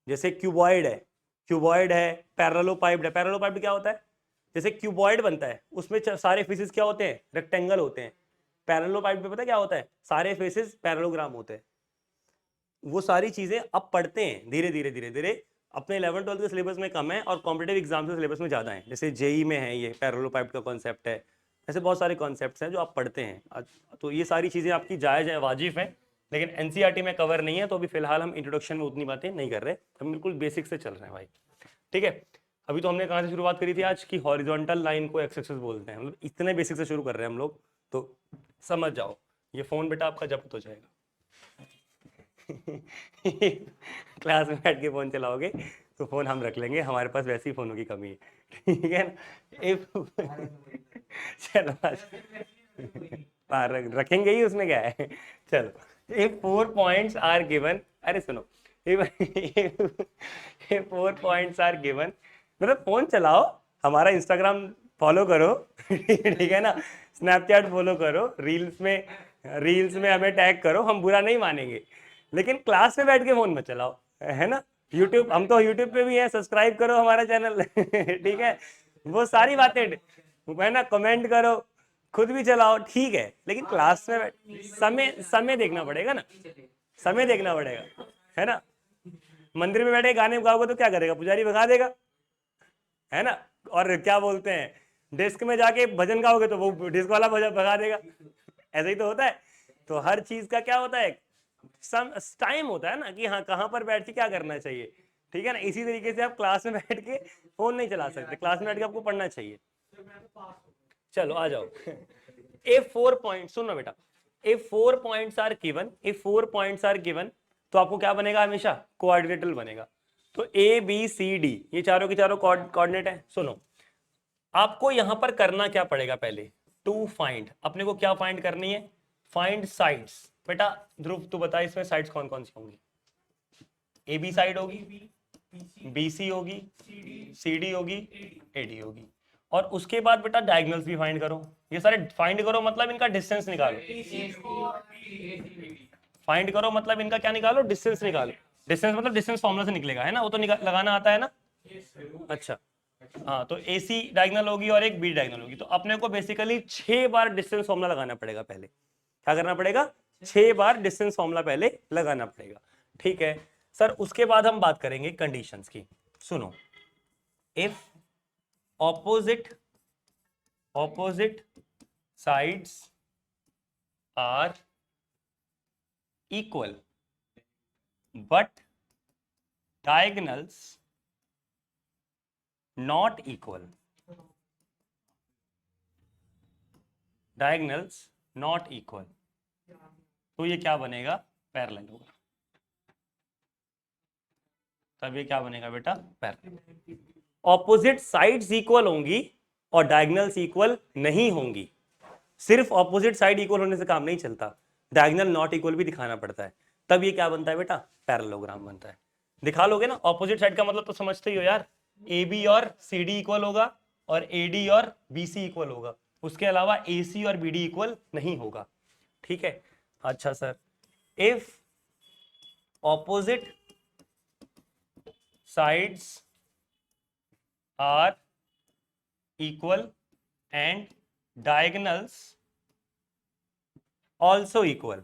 जैसे क्यूबॉइड है, क्यूबॉइड है, पैरेललोपाइप्ड है। पैरेललोपाइप्ड क्या होता है? जैसे क्यूबॉइड बनता है, उसमें सारे फेसेस क्या होते हैं? रेक्टेंगल होते हैं। पैरेललोपाइप्ड पे पता क्या होता है? सारे फेसेस पैरेललोग्राम होते हैं। वो सारी चीजें अब पढ़ते हैं धीरे धीरे धीरे धीरे, अपने 11th-12th के सिलेबस में कम है और कॉम्पिटेटिव एग्जाम के सिलेबस में ज्यादा है। जैसे जेई में है, ये पैरेललोपाइप्ड का कॉन्सेप्ट है। ऐसे बहुत सारे कॉन्सेप्ट्स हैं जो आप पढ़ते हैं, तो ये सारी चीजें आपकी जायज है, वाजिब है, लेकिन एनसीईआरटी में कवर नहीं है। तो अभी फिलहाल हम इंट्रोडक्शन में उतनी बातें नहीं कर रहे, हम बिल्कुल बेसिक से चल रहे हैं भाई, ठीक है। अभी तो हमने कहाँ से शुरुआत करी थी आज की? हॉरिजॉन्टल लाइन को एक्स एक्सिस बोलते हैं, मतलब इतने बेसिक से शुरू कर रहे हैं हम लोग, तो समझ जाओ। ये फोन बेटा आपका जब्त हो जाएगा। क्लास में बैठ के फोन चलाओगे तो फोन हम रख लेंगे, हमारे पास वैसे ही फोनों की कमी है, ठीक है ना। चलो रखेंगे ही, उसमें क्या है। चलो, if 4 points are given, अरे सुनो, if 4 points are given, मतलब फोन चलाओ, हमारा इंस्टाग्राम फॉलो करो, ठीक है ना, स्नैपचैट फॉलो करो, रील्स में हमें टैग करो, हम बुरा नहीं मानेंगे, लेकिन क्लास में बैठ के फोन मत चलाओ, है ना। यूट्यूब, हम तो यूट्यूब पे भी हैं, सब्सक्राइब करो हमारा चैनल, ठीक है, वो सारी बातें है ना, कमेंट करो, खुद भी चलाओ, ठीक है, लेकिन क्लास में समय देखना पड़ेगा ना, समय देखना पड़ेगा, है ना। मंदिर में बैठे गाने गाओगे तो क्या करेगा? पुजारी भगा देगा, है ना। और क्या बोलते हैं, डेस्क में जाके भजन गाओगे तो वो डिस्क वाला भगा देगा, ऐसा ही तो होता है। तो हर चीज का क्या होता है, टाइम होता है ना, कि हाँ कहाँ पर बैठ के क्या करना चाहिए, ठीक है ना। इसी तरीके से आप क्लास में बैठ के फोन नहीं चला सकते, क्लास में बैठ के आपको पढ़ना चाहिए। चलो आ जाओ। if 4 points, सुनो बेटा, if 4 points are given, if 4 points are given, तो आपको क्या बनेगा? हमेशा क्वाड्रिलेटरल बनेगा। तो ए बी सी डी, ये चारों के चारों कोऑर्डिनेट है। सुनो, आपको यहां पर करना क्या पड़ेगा? पहले टू फाइंड, अपने को क्या फाइंड करनी है? Find sides. बेटा ध्रुव तू बता, इसमें साइड्स कौन कौन सी होंगी? ए बी साइड होगी, बी सी होगी, सी डी होगी, ए डी होगी, और उसके बाद बेटा डायगोनल्स भी फाइंड करो। ये सारे फाइंड करो मतलब इनका डिस्टेंस निकालो, फाइंड करो मतलब इनका क्या निकालो? डिस्टेंस निकालो। डिस्टेंस मतलब डिस्टेंस फॉर्मूला से निकलेगा, है ना, वो तो लगाना आता है ना। अच्छा हाँ, तो ए सी डायगोनल होगी और एक बी डायगोनल होगी, तो अपने को बेसिकली 6 बार डिस्टेंस फॉर्मूला लगाना पड़ेगा। पहले क्या करना पड़ेगा? 6 बार डिस्टेंस फॉर्मूला पहले लगाना पड़ेगा, ठीक है सर। उसके बाद हम बात करेंगे कंडीशंस की। सुनो, if opposite sides are equal but diagonals not equal, diagonals not equal, तो ये क्या बनेगा? पैरेलल होगा। तब ये क्या बनेगा बेटा? पैरेलल। ऑपोजिट साइड्स इक्वल होंगी और डायगोनल्स इक्वल नहीं होंगी। सिर्फ ऑपोजिट साइड इक्वल होने से काम नहीं चलता, डायगोनल नॉट इक्वल भी दिखाना पड़ता है, तब ये क्या बनता है बेटा? पैरेललोग्राम बनता है। दिखा लोगे ना, ऑपोजिट साइड का मतलब तो समझते ही हो यार, ए बी और सी डी इक्वल होगा और ए डी और बी सी इक्वल होगा, उसके अलावा ए सी और बी डी इक्वल नहीं होगा, ठीक है। अच्छा sir, if opposite sides are equal and diagonals also equal,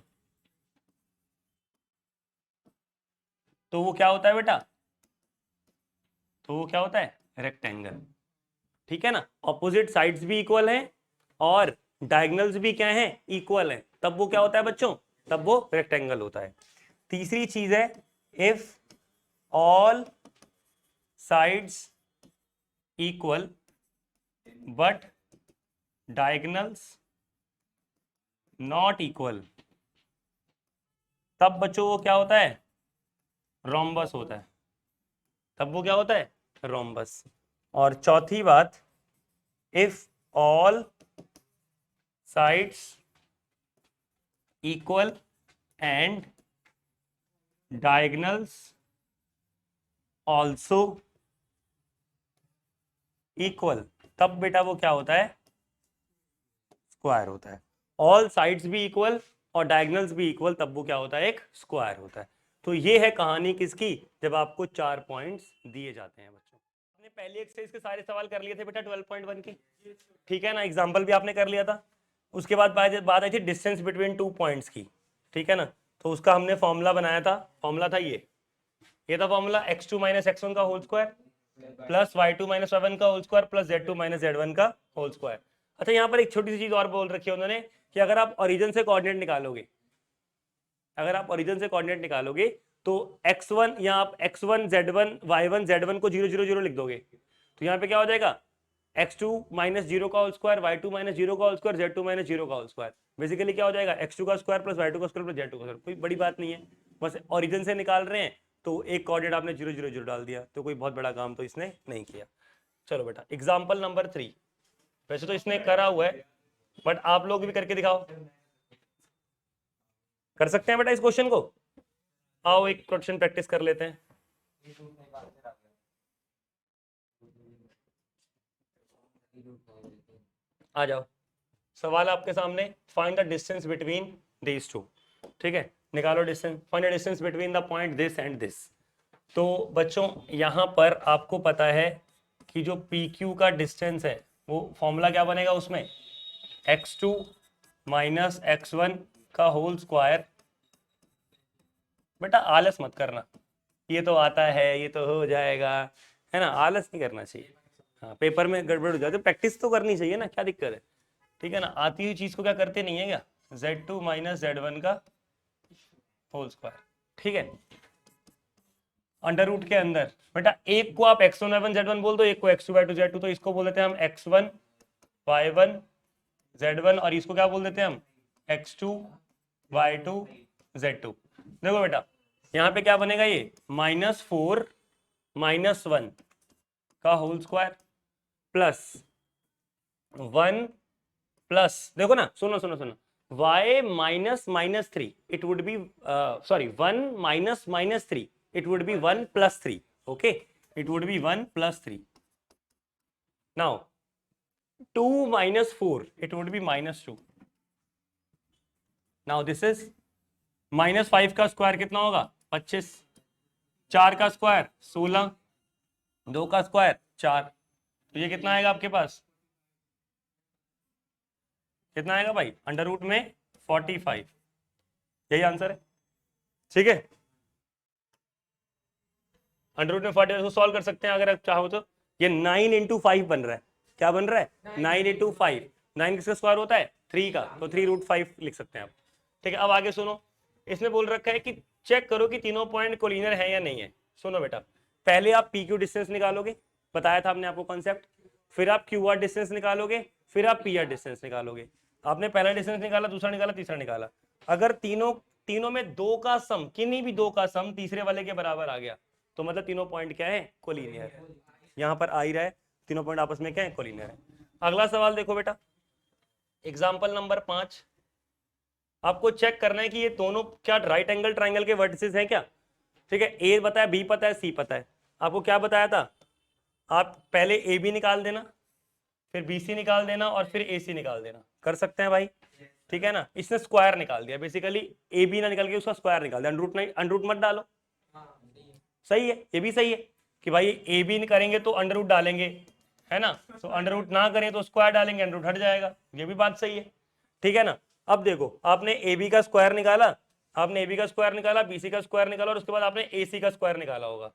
तो वो क्या होता है बेटा, तो वो क्या होता है, रेक्टेंगल, ठीक है ना। ऑपोजिट साइड्स भी इक्वल हैं और डायगोनल्स भी क्या हैं, इक्वल हैं, तब वो क्या होता है बच्चों, तब वो रेक्टेंगल होता है। तीसरी चीज है, if all sides equal but diagonals not equal, तब बच्चों वो क्या होता है, रोम्बस होता है, तब वो क्या होता है, रोम्बस। और चौथी बात, if all sides equal and diagonals also equal, तब बेटा वो क्या होता है, स्क्वायर होता है। ऑल साइड्स भी इक्वल और डायगोनल्स भी इक्वल, तब वो क्या होता है, एक स्क्वायर होता है। तो ये है कहानी किसकी, जब आपको 4 पॉइंट्स दिए जाते हैं बच्चों। आपने पहली एक्सरसाइज के सारे सवाल कर लिए थे बेटा 12.1 की, ठीक है ना, एग्जाम्पल भी आपने कर लिया था। उसके बाद बात आई थी डिस्टेंस बिटवीन 2 पॉइंट्स की, ठीक है ना, तो उसका हमने फॉर्मूला बनाया था, फॉर्मूला था ये था फॉर्मूला, x2 माइनस x1 का whole square plus y2 minus y1 का whole square plus z2 minus z1 का होल स्क्वायर। अच्छा, यहाँ पर एक छोटी सी चीज और बोल रखी है उन्होंने कि अगर आप ओरिजिन से कोऑर्डिनेट निकालोगे, अगर आप ओरिजिन से कोऑर्डिनेट निकालोगे तो x1 या आप x1 z1 y1 z1 को 0 0 0 लिख दोगे, तो यहाँ पे क्या हो जाएगा, x2 माइनस 0 का होल स्क्वायर, y2 माइनस 0 का होल स्क्वायर, z2 माइनस 0 का होल स्क्वायर। बेसिकली क्या हो जाएगा, x2 का स्क्वायर प्लस y2 का स्क्वायर प्लस z2 का स्क्वायर। कोई बड़ी बात नहीं है, बस ओरिजिन से निकाल रहे हैं तो एक कोऑर्डिनेट आपने 0 0 0 डाल दिया, तो कोई बहुत बड़ा काम तो इसने नहीं किया। चलो बेटा, एग्जाम्पल नंबर 3, वैसे तो इसने करा हुआ है बट आप लोग भी करके दिखाओ, कर सकते हैं बेटा इस क्वेश्चन को। आओ एक क्वेश्चन प्रैक्टिस कर लेते हैं। आ जाओ, सवाल आपके सामने, find the distance between these two, ठीक है, निकालो distance, find the distance between the point this and this. तो बच्चों यहाँ पर आपको पता है कि जो पी क्यू का डिस्टेंस है वो फॉर्मूला क्या बनेगा उसमें, x2 माइनस x1 का होल स्क्वायर। बेटा आलस मत करना, ये तो आता है, ये तो हो जाएगा, है ना, आलस नहीं करना चाहिए। हाँ, पेपर में गड़बड़ हो जाती है, प्रैक्टिस तो करनी चाहिए ना, क्या दिक्कत है, ठीक है ना, आती हुई चीज को क्या करते नहीं है क्या, z2 माइनस z1 का होल स्क्वायर, ठीक है, अंडर रूट के अंदर। बेटा एक को आप x1 y1 z1 बोल दो, एक को x2 y2 z2, तो इसको बोल देते हैं हम x1 y1 z1 और इसको क्या बोल देते हैं हम x2 y2 z2। देखो बेटा यहाँ पे क्या बनेगा, ये -4 -1 का होल स्क्वायर प्लस 1 प्लस, देखो ना, सुनो सुनो सुनो, y minus -3 it would be, sorry 1 minus -3 it would be 1 plus 3, okay, it would be 1 plus 3. Now 2 minus 4 it would be -2. Now this is -5 का स्क्वायर कितना होगा 25, 4 का स्क्वायर 16, 2 का स्क्वायर 4, तो ये कितना आएगा आपके पास, कितना आएगा भाई, अंडर रूट में 45, यही आंसर है, ठीक है, अंडर रूट में 45 को सॉल्व कर सकते हैं अगर आप चाहो तो। ये 9 इंटू 5 बन रहा है, क्या बन रहा है 9 इंटू 5, 9 किसका स्क्वायर होता है 3 का, तो 3√5 लिख सकते हैं आप, ठीक है। अब आगे सुनो, इसने बोल रखा है कि चेक करो कि तीनों पॉइंट कोलिनियर है या नहीं है। सुनो बेटा, पहले आप पी क्यू डिस्टेंस निकालोगे, बताया था हमने आपको कॉन्सेप्ट, फिर आप क्यू आर डिस्टेंस निकालोगे, फिर आप पी आर डिस्टेंस निकालोगे। आपने पहला डिस्टेंस निकाला, दूसरा निकाला, तीसरा निकाला, अगर तीनों में दो का सम, किन्हीं भी दो का सम तीसरे वाले के बराबर आ गया तो मतलब तीनों पॉइंट क्या है, कोलिनियर है। यहां पर आ ही रहा है तीनों पॉइंट आपस में क्या है, कोलिनियर है। अगला सवाल देखो बेटा, एग्जांपल नंबर 5, आपको चेक करना है कि ये दोनों क्या राइट एंगल ट्राइंगल के वर्टिसेस हैं क्या। ठीक है, ए पता है, बी पता है, सी पता है। आपको क्या बताया था, आप पहले ए बी निकाल देना, फिर बी सी निकाल देना और फिर ए सी निकाल देना। कर सकते हैं भाई, ठीक है ना। इसने स्क्वायर निकाल दिया बेसिकली, ए बी ना निकाल के उसका स्क्वायर निकाल दिया। अंडर रूट नहीं, अंडर रूट मत डालो, सही है, ये भी सही है कि भाई ए बी करेंगे तो अंडर रूट डालेंगे, है ना। तो अंडर रूट ना करें तो स्क्वायर डालेंगे, अंडर रूट हट जाएगा, ये भी बात सही है, ठीक है ना। अब देखो, आपने ए बी का स्क्वायर निकाला, आपने ए बी का स्क्वायर निकाला, बी सी का स्क्वायर निकाला और उसके बाद आपने ए सी का स्क्वायर निकाला होगा।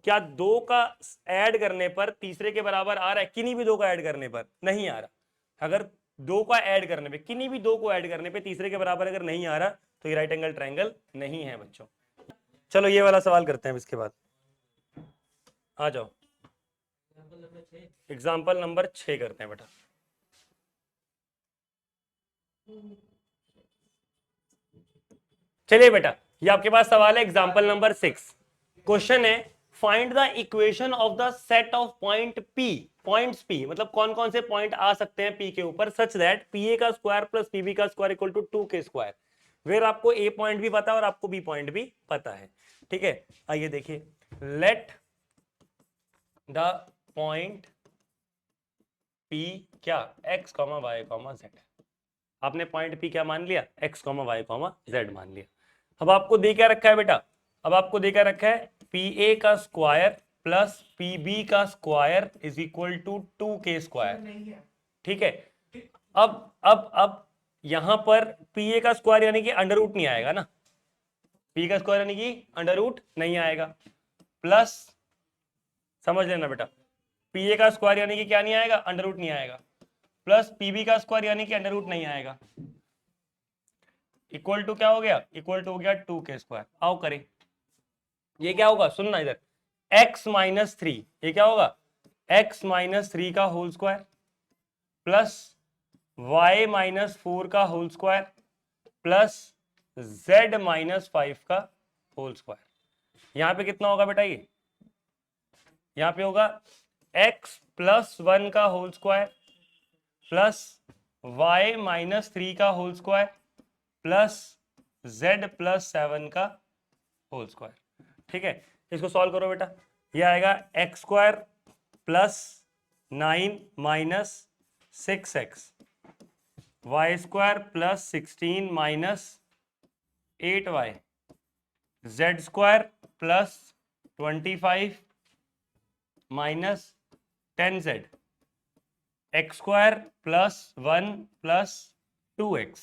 क्या दो का ऐड करने पर तीसरे के बराबर आ रहा है? किन्हीं भी दो का ऐड करने पर नहीं आ रहा। अगर दो का ऐड करने पे, किन्हीं भी दो को ऐड करने पे तीसरे के बराबर अगर नहीं आ रहा तो ये राइट एंगल ट्रायंगल नहीं है बच्चों। चलो ये वाला सवाल करते हैं इसके बाद, आ जाओ एग्जाम्पल नंबर 6 करते हैं बेटा। चलिए बेटा, ये आपके पास सवाल है एग्जाम्पल नंबर 6। क्वेश्चन है find the equation of the set of point P, points P मतलब कौन कौन से पॉइंट आ सकते हैं P के ऊपर, सच दैट PA का स्क्वायर प्लस PB का स्क्वायर इक्वल टू 2 के स्क्वायर। वेर आपको A पॉइंट भी पता है और आपको B पॉइंट भी पता है, ठीक है। आइए देखिए, लेट द पॉइंट P क्या x, y, z। आपने पॉइंट P क्या मान लिया, x, y, z मान लिया। अब आपको दे क्या रखा है बेटा, अब आपको दे क्या रखा है, PA का स्क्वायर प्लस PB का स्क्वायर इज इक्वल टू 2 के स्क्वायर, ठीक है। अब यहां पर PA का स्क्वायर यानी कि अंडर रूट नहीं आएगा ना, P का स्क्वायर यानी कि अंडर रूट नहीं आएगा, प्लस समझ लेना बेटा, PA का स्क्वायर यानी कि क्या नहीं आएगा, अंडर रूट नहीं आएगा, प्लस PB का स्क्वायर यानी कि अंडर रूट नहीं आएगा, इक्वल टू क्या हो गया, इक्वल टू हो गया 2 के स्क्वायर। आओ करें, ये क्या होगा, सुनना इधर, x माइनस 3, ये क्या होगा, x माइनस 3 का whole square plus y minus 4 का whole square plus z minus 5 का होल स्क्वायर। यहां पे कितना होगा बेटा, ये यहां पे होगा x प्लस 1 का whole square plus y minus 3 का whole square plus z plus 7 का होल स्क्वायर, ठीक है। इसको सॉल्व करो बेटा, ये आएगा x square plus 9 minus 6x, y square plus 16 minus 8y, z square plus 25 minus 10z, x square plus 1 plus 2x,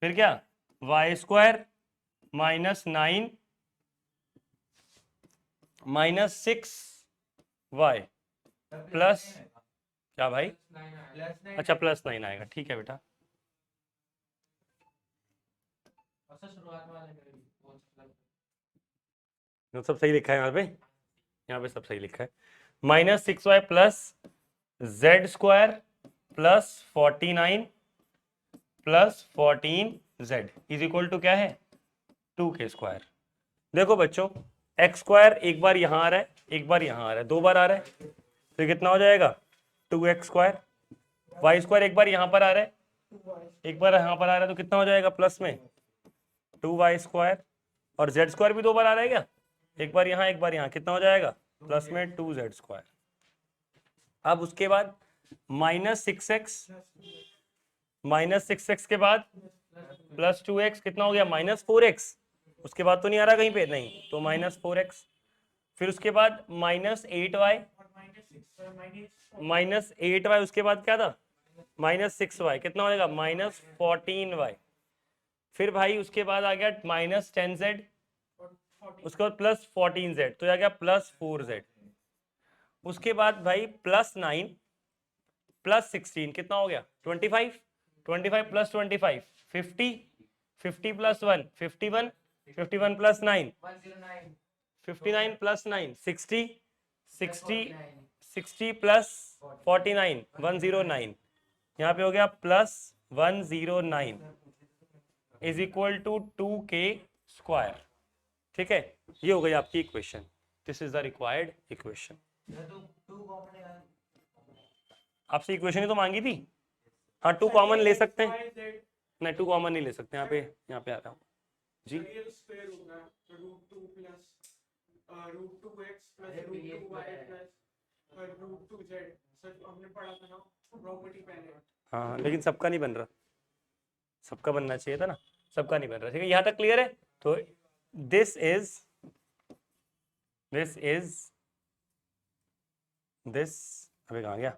फिर क्या, y square minus 9 minus 6y plus क्या भाई, अच्छा प्लस 9 आएगा, ठीक है बेटा। सब सही लिखा है यहाँ पे सब सही लिखा है। Minus 6y plus z square plus 49 plus 14z is equal to क्या है, 2 के स्क्वायर। देखो बच्चों, एक्स स्क्वायर एक बार यहां आ रहा है, एक बार यहां आ रहा है, 2 बार आ रहा है, तो कितना हो जाएगा 2x स्क्वायर। वाई स्क्वायर एक बार यहां पर आ रहा है, एक बार यहां पर आ रहा है, तो कितना हो जाएगा प्लस में 2y स्क्वायर, और जेड स्क्वायर भी 2 बार आ रहा है क्या, एक बार यहां एक बार यहां, कितना हो जाएगा प्लस में 2z स्क्वायर। अब उसके बाद माइनस 6x के बाद प्लस 2x, कितना हो गया माइनस 4x, उसके बाद तो नहीं आ रहा कहीं पे, नहीं तो माइनस 4x, फिर उसके बाद माइनस 8y, माइनस 8y, उसके बाद क्या था माइनस 6y, कितना हो जाएगा माइनस 14y, फिर भाई उसके बाद आ गया माइनस 10z, उसके बाद प्लस 14z, तो आ गया प्लस 4z, उसके बाद भाई प्लस 9 प्लस 16 कितना हो गया 25, 25 plus 25 50, 50 plus 1 51, 51 plus 9 59 plus 9 60, 60 plus 49 109, यहाँ पे हो गया प्लस 109 इज इक्वल टू 2 के स्क्वायर, ठीक है। ये हो गई आपकी equation, this is the required equation. आपसे इक्वेशन ही तो मांगी थी, हाँ 2 कॉमन ले सकते हैं, नहीं 2 कॉमन नहीं ले सकते, यहाँ पे आ रहा हूँ, जी सर ये स्क्वायर होगा √2 plus √2x plus √2y plus √2z। Sir हमने पढ़ा था ना प्रॉपर्टी पहले। हाँ, लेकिन सबका नहीं बन रहा, सबका बनना चाहिए था ना, सबका नहीं बन रहा। ठीक है, यहाँ तक क्लियर है। तो दिस इज अबे कहाँ गया,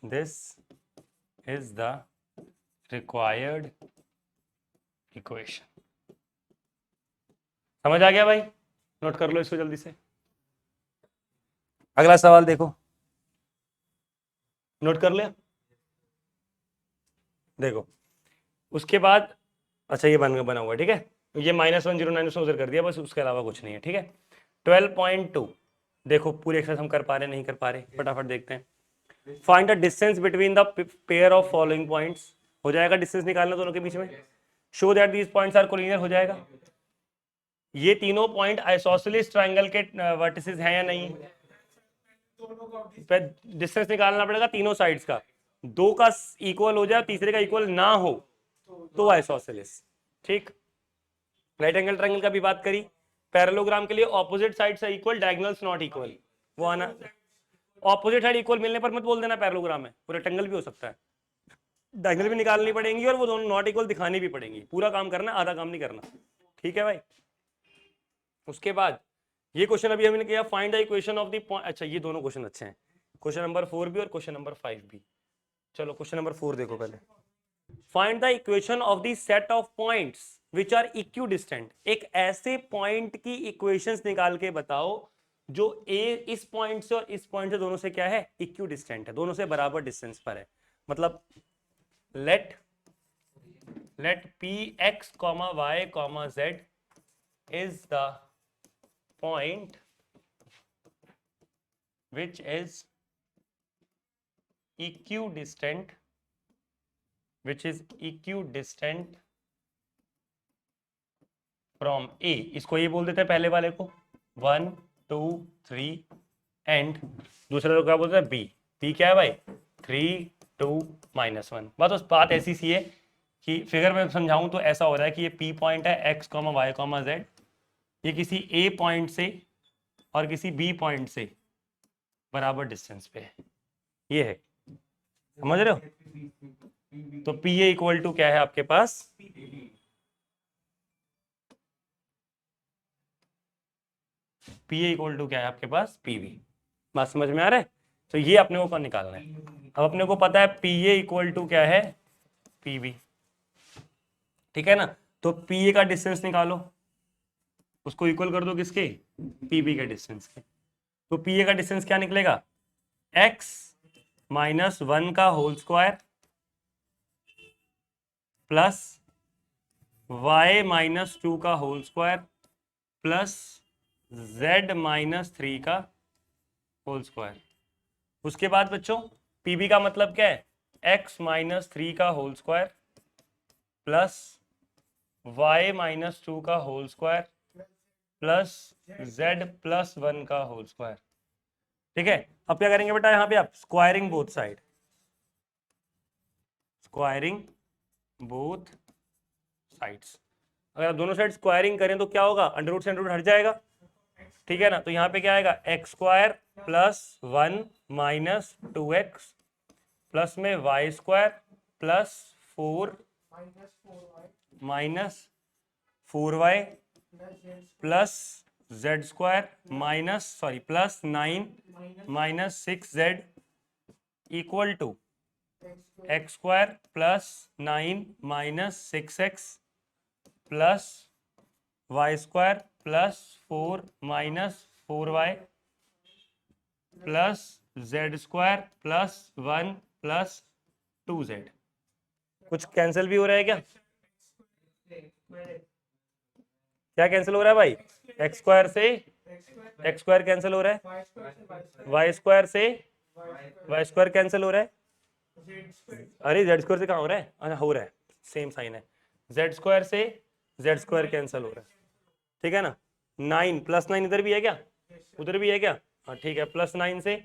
this is the required equation. समझ आ गया भाई? नोट कर लो इसको जल्दी से। अगला सवाल देखो, नोट कर लिया? देखो उसके बाद, अच्छा ये बना हुआ, ठीक है, ये -109 उसने उधर कर दिया, बस उसके अलावा कुछ नहीं है। ठीक है, 12.2 देखो पूरे एक्सरसाइज हम कर पा रहे नहीं कर पा रहे, फटाफट देखते हैं। Find the distance between the pair of following points. हो जाएगा डिस्टेंस निकालना दोनों के बीच में। Show that these points are collinear, हो जाएगा। ये तीनों पॉइंट आइसोसेलेस ट्रायंगल के वर्टिसेस हैं या नहीं? दोनों का डिस्टेंस निकालना पड़ेगा तीनों साइड्स का, दो का इक्वल हो जाए, तीसरे का इक्वल ना हो तो आइसोसेलेस। ठीक, राइट एंगल ट्रायंगल का भी बात करी। पैरेललोग्राम के लिए opposite sides are equal, diagonals not equal, वो आना। ऑपोजिट साइड इक्वल मिलने पर मत बोल देना पैरेललोग्राम में, पूरा रेक्टेंगल भी हो सकता है, डायगोनल भी निकालनी पड़ेंगी और वो दोनों नॉट इक्वल दिखानी भी पड़ेंगी। पूरा काम करना, आधा काम नहीं करना। ठीक है भाई। उसके बाद ये क्वेश्चन अभी हमने किया, find the equation of the point. अच्छा ये दोनों क्वेश्चन अच्छे हैं, क्वेश्चन नंबर 4 भी और क्वेश्चन नंबर 5 भी। चलो क्वेश्चन नंबर 4 देखो पहले। Find the equation of the set of points which are equidistant. एक ऐसे पॉइंट की इक्वेशंस निकाल के बताओ जो इस पॉइंट से और इस पॉइंट से दोनों से क्या है, इक्विडिस्टेंट है, दोनों से बराबर डिस्टेंस पर है। मतलब late px, y, z is the point which is equidistant from A। इसको ये बोल देते हैं पहले वाले को 1 2 3 एंड दूसरे को क्या बोलते हैं B। B क्या है भाई, 3 2 -1। बात ऐसी सी है कि फिगर में समझाऊं तो ऐसा हो रहा है कि ये P पॉइंट है, x, y, z, ये किसी A पॉइंट से और किसी B पॉइंट से बराबर डिस्टेंस पे है, ये है, समझ रहे हो? तो PA इक्वल टू क्या है आपके पास, PA इक्वल टू क्या है आपके पास, PB। बात समझ में आ रहा है? तो ये अपने को कौन निकालना है। अब अपने को पता है PA इक्वल टू क्या है, PB। ठीक है ना, तो PA का डिस्टेंस निकालो, उसको इक्वल कर दो किसके, PB के डिस्टेंस के। तो PA का डिस्टेंस क्या निकलेगा, x -1 का होल स्क्वायर प्लस y -2 का होल स्क्वायर प्लस z -3 का होल स्क्वायर। उसके बाद बच्चों PB का मतलब क्या है, x -3 का होल स्क्वायर प्लस y -2 का होल स्क्वायर प्लस z +1 का होल स्क्वायर। ठीक है, अब क्या करेंगे बेटा, यहाँ पे आप squaring both side, squaring both sides. अगर आप दोनों साइड स्क्वायरिंग करें तो क्या होगा, अंडर रूट से अंडर रूट हट जाएगा। ठीक है ना, तो यहाँ पे क्या आएगा, x² + 1 - 2x प्लस में y² + 4 -4y plus z² plus 9 - 6z equal to x² + 9 - 6x plus y² + 4 - 4y plus z² + 1 + 2z। कुछ कैंसिल भी हो रहा है क्या, क्या कैंसिल हो रहा है भाई, x² से x² कैंसिल हो रहा है, y² से y² कैंसिल हो रहा है, अरे z² से कहाँ हो रहा है, अच्छा हो रहा है, सेम साइन है, z² से z² कैंसिल हो रहा है। ठीक है ना, 9 + 9 इधर भी है क्या, उधर भी है क्या, हाँ ठीक है, +9 से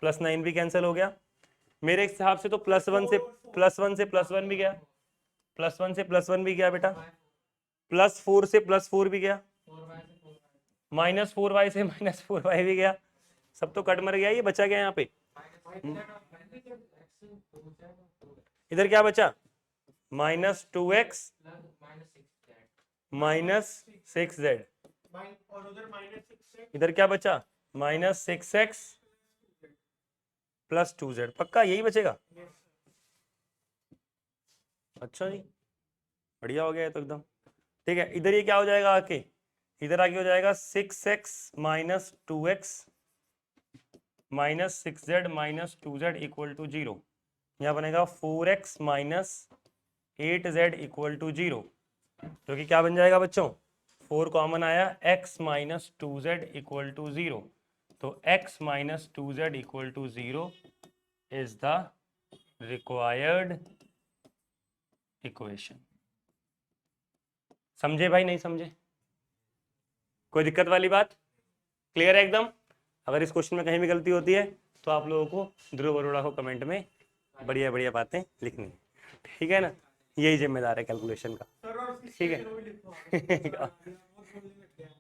+9 भी कैंसिल हो गया। मेरे हिसाब से तो +1 से +1 भी गया, +1 से +1 भी गया बेटा, +4 से +4 भी गया, -4y से -4y भी गया, सब तो कट मर गया, ये बचा गया यहाँ पे। इधर क्या बचा? -2x -6z, और उधर -6 इधर क्या बचा? -6x + 2z। पक्का यही बचेगा? अच्छा जी, बढ़िया हो गया है तो एकदम। ठीक है, इधर ये क्या हो जाएगा आके? इधर आगे हो जाएगा 6x - 2x - 6z - 2z = 0। यहाँ बनेगा 4x - 8z = 0, जो कि क्या बन जाएगा बच्चों? 4 कॉमन आया, x - 2z = 0, तो x - 2z = 0 is the required equation. समझे भाई, नहीं समझे? कोई दिक्कत वाली बात? क्लियर है एकदम? अगर इस क्वेश्चन में कहीं भी गलती होती है तो आप लोगों को ध्रुव अरोड़ा को कमेंट में बढ़िया बढ़िया बातें लिखनी है, ठीक है ना? यही जिम्मेदार है कैलकुलेशन का, ठीक है?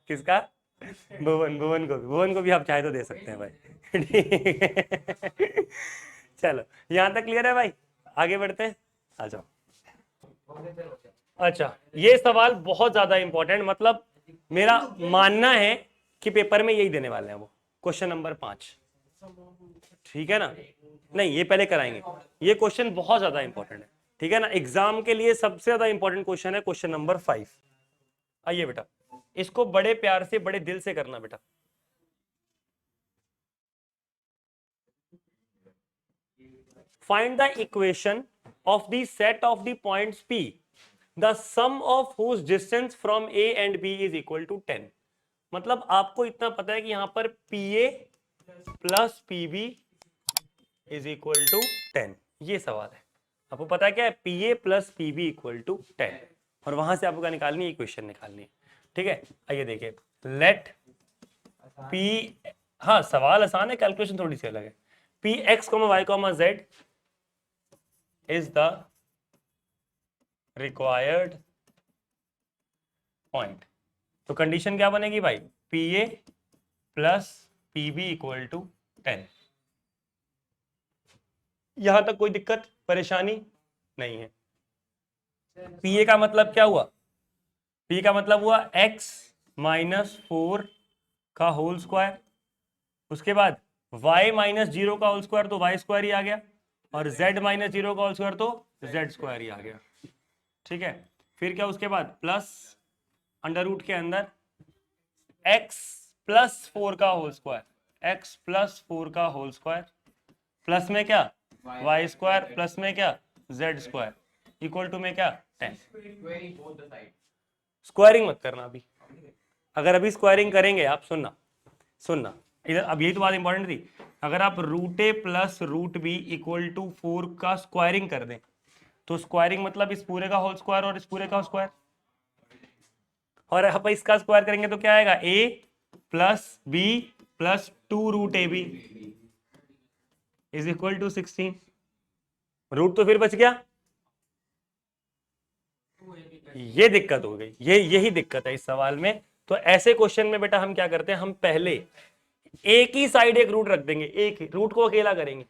किसका? भुवन को भी आप चाहे तो दे सकते हैं भाई, ठीक है? चलो, यहाँ तक क्लियर है भाई? आगे बढ़ते हैं, आ जाओ। अच्छा, ये सवाल बहुत ज्यादा इंपॉर्टेंट, मतलब मेरा मानना है कि पेपर में यही देने वाले हैं वो, क्वेश्चन नंबर 5, ठीक है ना? नहीं, ये पहले कराएंगे, ये क्वेश्चन बहुत ज्यादा इंपॉर्टेंट है, ठीक है ना? एग्जाम के लिए सबसे ज्यादा इंपॉर्टेंट क्वेश्चन है क्वेश्चन नंबर 5। आइए बेटा, इसको बड़े प्यार से, बड़े दिल से करना बेटा। Find the equation of the set of the points P, the sum of whose distance from A and B is equal to 10। मतलब आपको इतना पता है कि यहां पर PA + PB is equal to 10, ये सवाल है। आपको पता है क्या है? PA + PB = 10, और वहां से आपको क्या निकालनी है? इक्वेशन निकालनी है, ठीक है? आइए देखिए, लेट P, हाँ सवाल आसान है, कैलकुलेशन थोड़ी सी अलग है। Px, y, z is the required point। तो कंडीशन क्या बनेगी भाई? PA + PB = 10। यहां तक कोई दिक्कत परेशानी नहीं है? PA का मतलब क्या हुआ? P का मतलब हुआ x - 4 का होल स्क्वायर, उसके बाद y - 0 का होल स्क्वायर, तो y² ही आ गया, और z - 0 का होल स्क्वायर तो z² ही आ गया, ठीक है? फिर क्या उसके बाद? प्लस अंडर के अंदर x + 4 का होल स्क्वायर, x + 4 का होल स्क्वायर, प्लस में क्या? y², प्लस में क्या? z² इक्वल टू में क्या? 10। स्क्वायरिंग मत करना अभी, अगर अभी स्क्वायरिंग करेंगे आप, सुनना इधर, अब यही तो बात इंपॉर्टेंट थी। अगर आप √a + √b = 4 का स्क्वायरिंग कर दें, तो स्क्वायरिंग मतलब इस पूरे का होल स्क्वायर और इस पूरे का स्क्वायर, और आप इसका स्क्वायर करेंगे तो क्या आएगा? a + b + 2√ab = 16। रूट तो फिर बच गया, ये दिक्कत हो गई, यही दिक्कत है इस सवाल में। तो ऐसे क्वेश्चन में बेटा हम क्या करते हैं? हम पहले एक ही साइड एक रूट रख देंगे, एक ही रूट को अकेला करेंगे,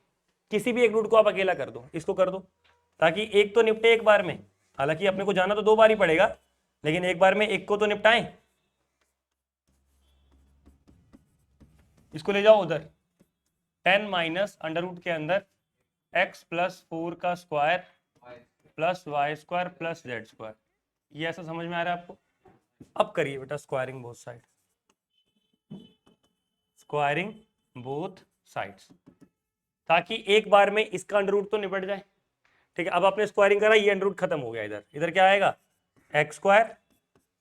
किसी भी एक रूट को आप अकेला कर दो, इसको कर दो, ताकि एक तो निपटे एक बार में। हालांकि अपने को जाना तो 2 बार ही पड़ेगा, लेकिन एक बार में एक को तो निपटाएं। इसको ले जाओ उधर, 10 - अंडर के अंदर x + 4 का स्क्वायर + y² + z²। ये ऐसा समझ में आ रहा है आपको? अब करिए बेटा squaring both side, squaring both sides, ताकि एक बार में इसका अंडर रूट तो निपट जाए, ठीक है? अब आपने स्क्वायरिंग करा, ये अंडर रूट खत्म हो गया, इधर क्या आएगा? x²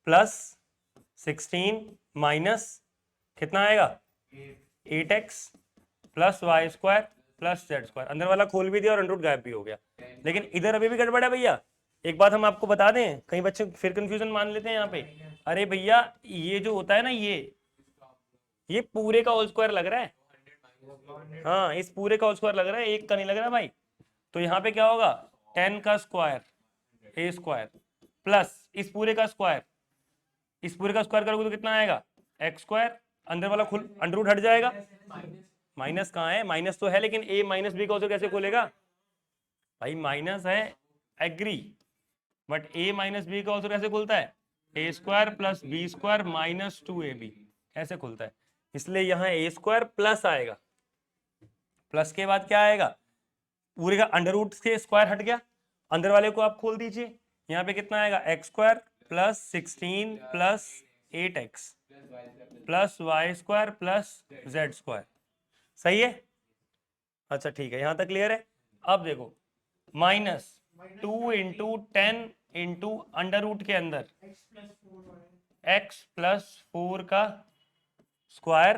+ 16 माइनस कितना आएगा? 8x + y² + z²। अंदर वाला खोल भी दिया और अंडर रूट गायब भी हो गया, लेकिन इधर अभी भी गड़बड़ है भैया। एक बात हम आपको बता दें, कई बच्चे फिर कंफ्यूजन मान लेते हैं यहाँ पे, अरे भैया ये जो होता है ना, ये पूरे का होल स्क्वायर लग रहा है, हाँ इस पूरे का होल स्क्वायर लग रहा है, एक का नहीं लग रहा भाई। तो यहाँ पे क्या होगा? 10 का स्क्वायर a² प्लस इस पूरे का स्क्वायर इस पूरे का स्क्वायर करोगे तो कितना आएगा एक्स स्क्वायर, अंदर वाला खुल अंडर रूट हट जाएगा, माइनस कहाँ है, माइनस तो है लेकिन a माइनस बी का कैसे खोलेगा भाई, माइनस है agree, but a minus B का कैसे खुलता है, A square plus B square minus 2ab ऐसे खुलता है, इसलिए यहाँ ए स्क्वायर प्लस आएगा, प्लस के बाद क्या आएगा, पूरे का अंडर रूट से स्क्वायर हट गया, अंदर वाले को आप खोल दीजिए, यहाँ पे कितना आएगा x square plus 16 plus 8x plus y square plus z square, सही है। अच्छा ठीक है, यहाँ तक क्लियर है। अब देखो minus 2 into 10 into under root के अंदर x प्लस 4 का square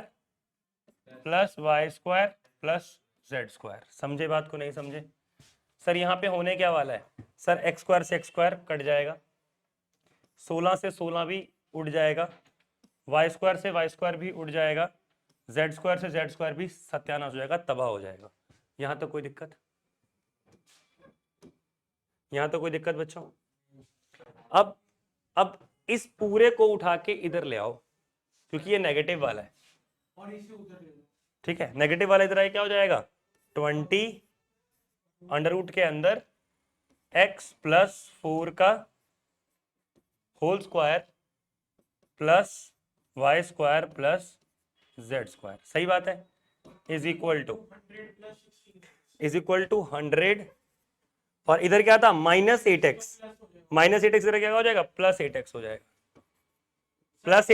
plus y square plus z square, समझे बात को नहीं समझे। सर यहाँ पे होने क्या वाला है, सर एक्स स्क्वायर से एक्स स्क्वायर कट जाएगा, 16 से 16 भी उड़ जाएगा, वाई स्क्वायर से वाई स्क्वायर भी उड़ जाएगा, जेड स्क्वायर से जेड स्क्वायर भी सत्यानाश हो जाएगा, तबाह हो जाएगा। यहाँ तो कोई दिक्कत, यहाँ तो कोई दिक्कत बच्चों। अब इस पूरे को उठा के इधर ले आओ क्योंकि ये नेगेटिव वाला है, और इसे उधर ले लो, ठीक है, नेगेटिव वाला इधर आए क्या हो जाएगा 20 अंडर रूट के अंदर x प्लस 4 का whole square plus y square plus z square, सही बात है, इज इक्वल टू 100, और इधर क्या था माइनस 8x, माइनस 8x इधर क्या हो जाएगा प्लस 8x हो जाएगा, प्लस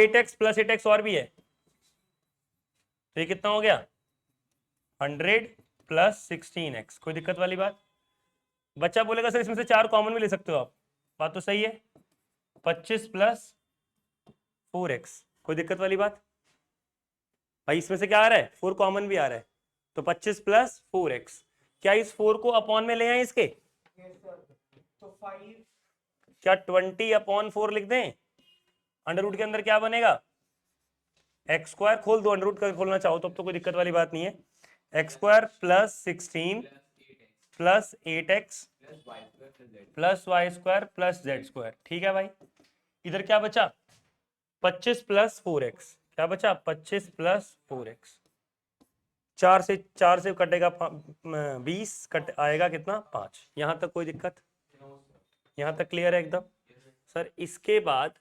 8x और भी है, तो ये कितना हो गया 100 प्लस 16x, कोई दिक्कत वाली बात। बच्चा बोलेगा सर इसमें से 4 कॉमन भी ले सकते हो आप, बात तो सही है, 25 प्लस 4x, कोई दिक्कत वाली बात भाई, इसमें से क्या आ रहा है 4 कॉमन भी आ रहा है, तो 25 प्लस 4x, क्या इस 4 को अपॉन में ले आए इसके, तो 5 क्या 20/4 लिख दें, अंडर रूट के अंदर क्या बनेगा एक्स स्क्वायर, खोल दो अंडर रूट का खोलना चाहो तो, अब तो कोई दिक्कत वाली बात नहीं है, x square plus 16 plus 8x plus y square plus z square, ठीक है भाई। इधर क्या बचा 25 प्लस 4x, क्या बचा 25 प्लस 4x, 4 से कटेगा 20, कट आएगा कितना 5, यहाँ तक कोई दिक्कत, यहाँ तक क्लियर है एकदम। सर इसके बाद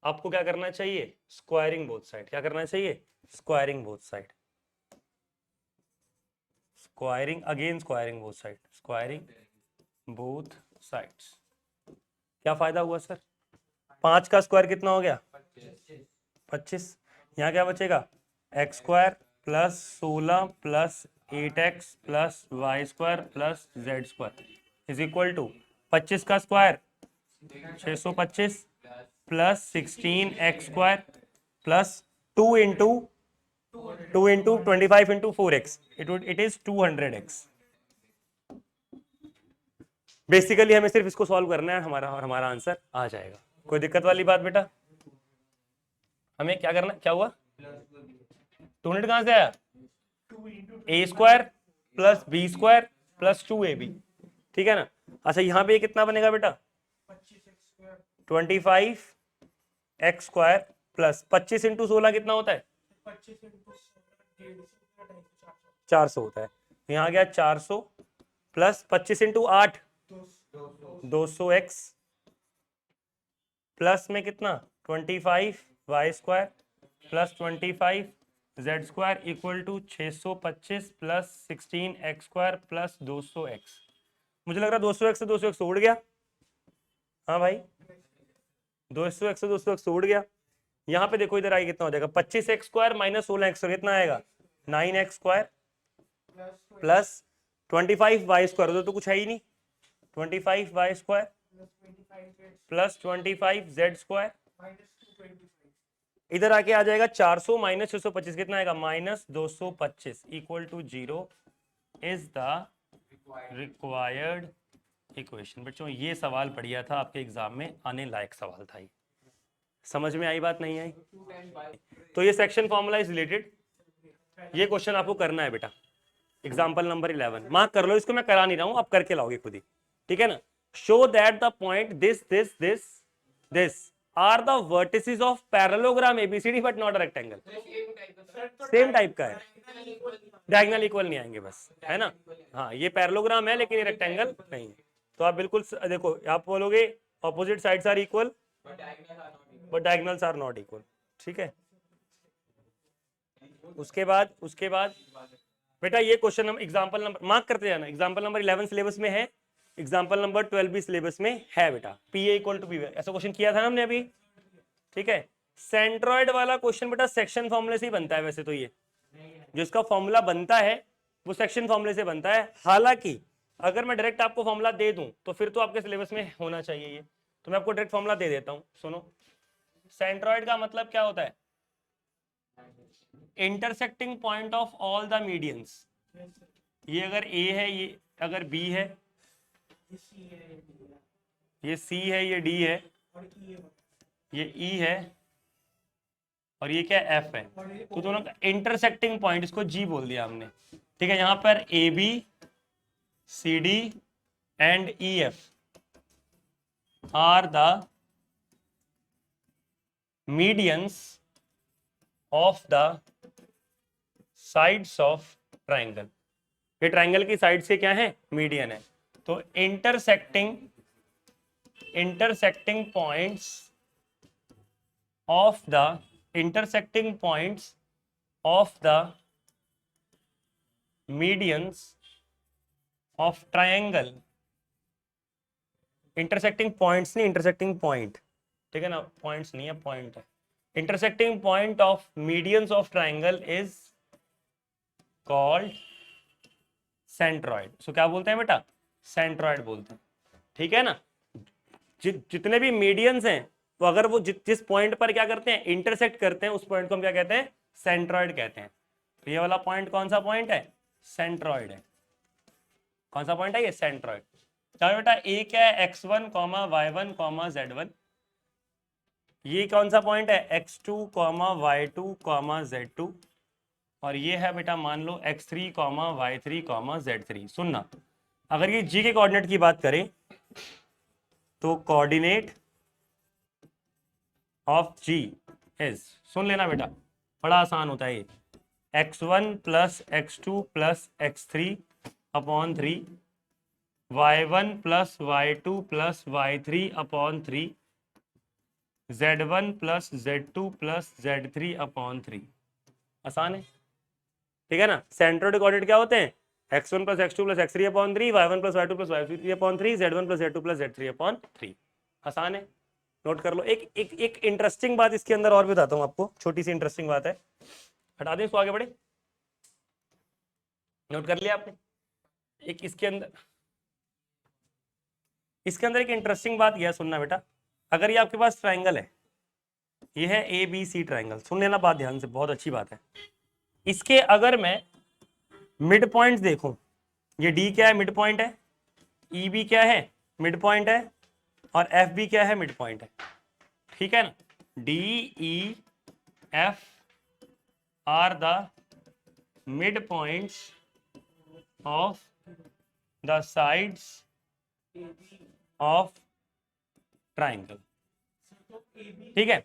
आपको क्या करना चाहिए, स्क्वायरिंग बोथ साइड, क्या करना चाहिए squaring both side, squaring again squaring both side, squaring both sides, क्या फायदा हुआ सर, 5 का स्क्वायर कितना हो गया 25, यहाँ क्या बचेगा x square plus 16 plus 8x plus y square plus z square is equal to 25 का square 625 plus 16x square plus 2 into 25 into 4x, it is 200x। Basically हमें सिर्फ इसको सॉल्व करना है, हमारा आंसर आ जाएगा, कोई दिक्कत वाली बात बेटा। हमें क्या करना, क्या हुआ 200 कहां से आया, A square plus B square plus 2ab, ठीक है ना। अच्छा यहाँ पे कितना बनेगा बेटा 25 एक्स स्क्वायर प्लस 25 इंटू 16 कितना होता है 400 होता है, यहाँ आ गया 400 प्लस 25 इंटू 8 200x प्लस में कितना 25 Y square plus 25 Z square equal to 625 plus 16x square plus 200x। मुझे लग रहा है 200x से 200x उड़ गया, हाँ भाई 200x से 200x उड़ गया। यहाँ पे देखो इधर आगे कितना हो जाएगा 25x स्क्वायर माइनस 16x कितना आएगा 9x square plus 25 Y square तो कुछ है ही नहीं 25 Y square plus 25 Z square, इधर आके आ जाएगा 400 माइनस 625 कितना आएगा minus 225 equal to 0 is the required equation. बच्चों ये सवाल बढ़िया था, आपके एग्जाम में आने लायक सवाल था, ये समझ में आई बात नहीं आई। तो ये सेक्शन फॉर्मूला इज रिलेटेड, ये क्वेश्चन आपको करना है बेटा, एग्जाम्पल नंबर 11 मार्क कर लो इसको, मैं करा नहीं रहा हूं, आप करके लाओगे खुद ही, ठीक है ना। show that the point this are the vertices of parallelogram ABCD but not a rectangle. Same type का है, डायगोनल इक्वल नहीं आएंगे बस, है ना। हाँ ये पैरेललोग्राम है लेकिन ये रेक्टेंगल नहीं है। तो आप बिल्कुल देखो आप बोलोगे opposite sides are equal but diagonals are not equal, ठीक है। उसके बाद बेटा ये क्वेश्चन हम एग्जांपल नंबर मार्क करते जाना, एग्जांपल नंबर 11 सिलेबस में है, एग्जांपल नंबर 12 भी सिलेबस में है बेटा। P A equal to B, ऐसा क्वेश्चन किया था ना हमने अभी, ठीक है। सेंट्रॉइड वाला क्वेश्चन बेटा सेक्शन फॉर्मूले से ही बनता है वैसे तो, ये जो इसका फॉर्मूला बनता है वो सेक्शन फॉर्मूले से बनता है। हालांकि अगर मैं डायरेक्ट आपको फॉर्मूला दे दूं तो फिर तो आपके सिलेबस में होना चाहिए ये, तो मैं आपको डायरेक्ट फॉर्मूला दे देता हूं, सुनो। सेंट्रॉइड का मतलब क्या होता है? Intersecting point of all the medians. ये अगर ए है, ये अगर बी है, ये सी है, ये डी है, ये ई है और ये क्या एफ है, तो दोनों का इंटरसेक्टिंग पॉइंट, इसको जी बोल दिया हमने, ठीक है। यहां पर A B C D and E F are the medians of the sides of triangle. ये ट्राइंगल की साइड से क्या है? मीडियन है। तो intersecting points of the medians of triangle, intersecting points नहीं, इंटरसेक्टिंग पॉइंट, ठीक है ना, पॉइंट्स नहीं है, पॉइंट है। Intersecting point of medians of triangle is called centroid. So क्या बोलते हैं बेटा? सेंट्रॉइड बोलते हैं, ठीक है ना। जितने भी मीडियंस हैं तो अगर वो जिस पॉइंट पर क्या करते हैं? इंटरसेक्ट करते हैं, उस पॉइंट को हम क्या कहते हैं? सेंट्रॉइड कहते हैं। तो ये वाला पॉइंट कौन सा पॉइंट है? सेंट्रॉइड है। कौन सा पॉइंट है ये? सेंट्रॉइड। चलो बेटा ए क्या है? x1, y1, z1। ये कौन सा पॉइंट है? x2, y2, z2। और ये है बेटा मान लो x3, y3, z3। सुनना, अगर ये जी के कोऑर्डिनेट की बात करें तो कोऑर्डिनेट ऑफ जी इज, सुन लेना बेटा, बड़ा आसान होता है ये, x1 plus x2 plus x3 upon 3, y1 plus y2 plus y3 upon 3, z1 plus z2 plus z3 upon 3। आसान है, ठीक है ना। सेंट्रोइड कोऑर्डिनेट क्या होते हैं? x1 plus x2 plus x3 upon 3, y1 plus y2 plus y3 upon 3, z1 plus z2 plus z3 upon 3। आसान है, नोट कर लो। एक इंटरेस्टिंग बात इसके अंदर और भी बताता हूं आपको, छोटी सी इंटरेस्टिंग बात है, हटा दें इसको, आगे बढ़े। नोट कर लिया आपने? एक इसके अंदर एक इंटरेस्टिंग बात यह सुनना बेटा, अगर ये आपके पास ट्राइंगल है, ये है ए बी सी ट्राइंगल, सुन लेना बात ध्यान से, बहुत अच्छी बात है। इसके अगर मैं मिड पॉइंट देखूं, ये डी क्या है? मिड पॉइंट है। ई बी क्या है? मिड पॉइंट है। और एफ बी क्या है? मिड पॉइंट है, ठीक है ना। D E F are the mid points of the sides of triangle, ठीक है।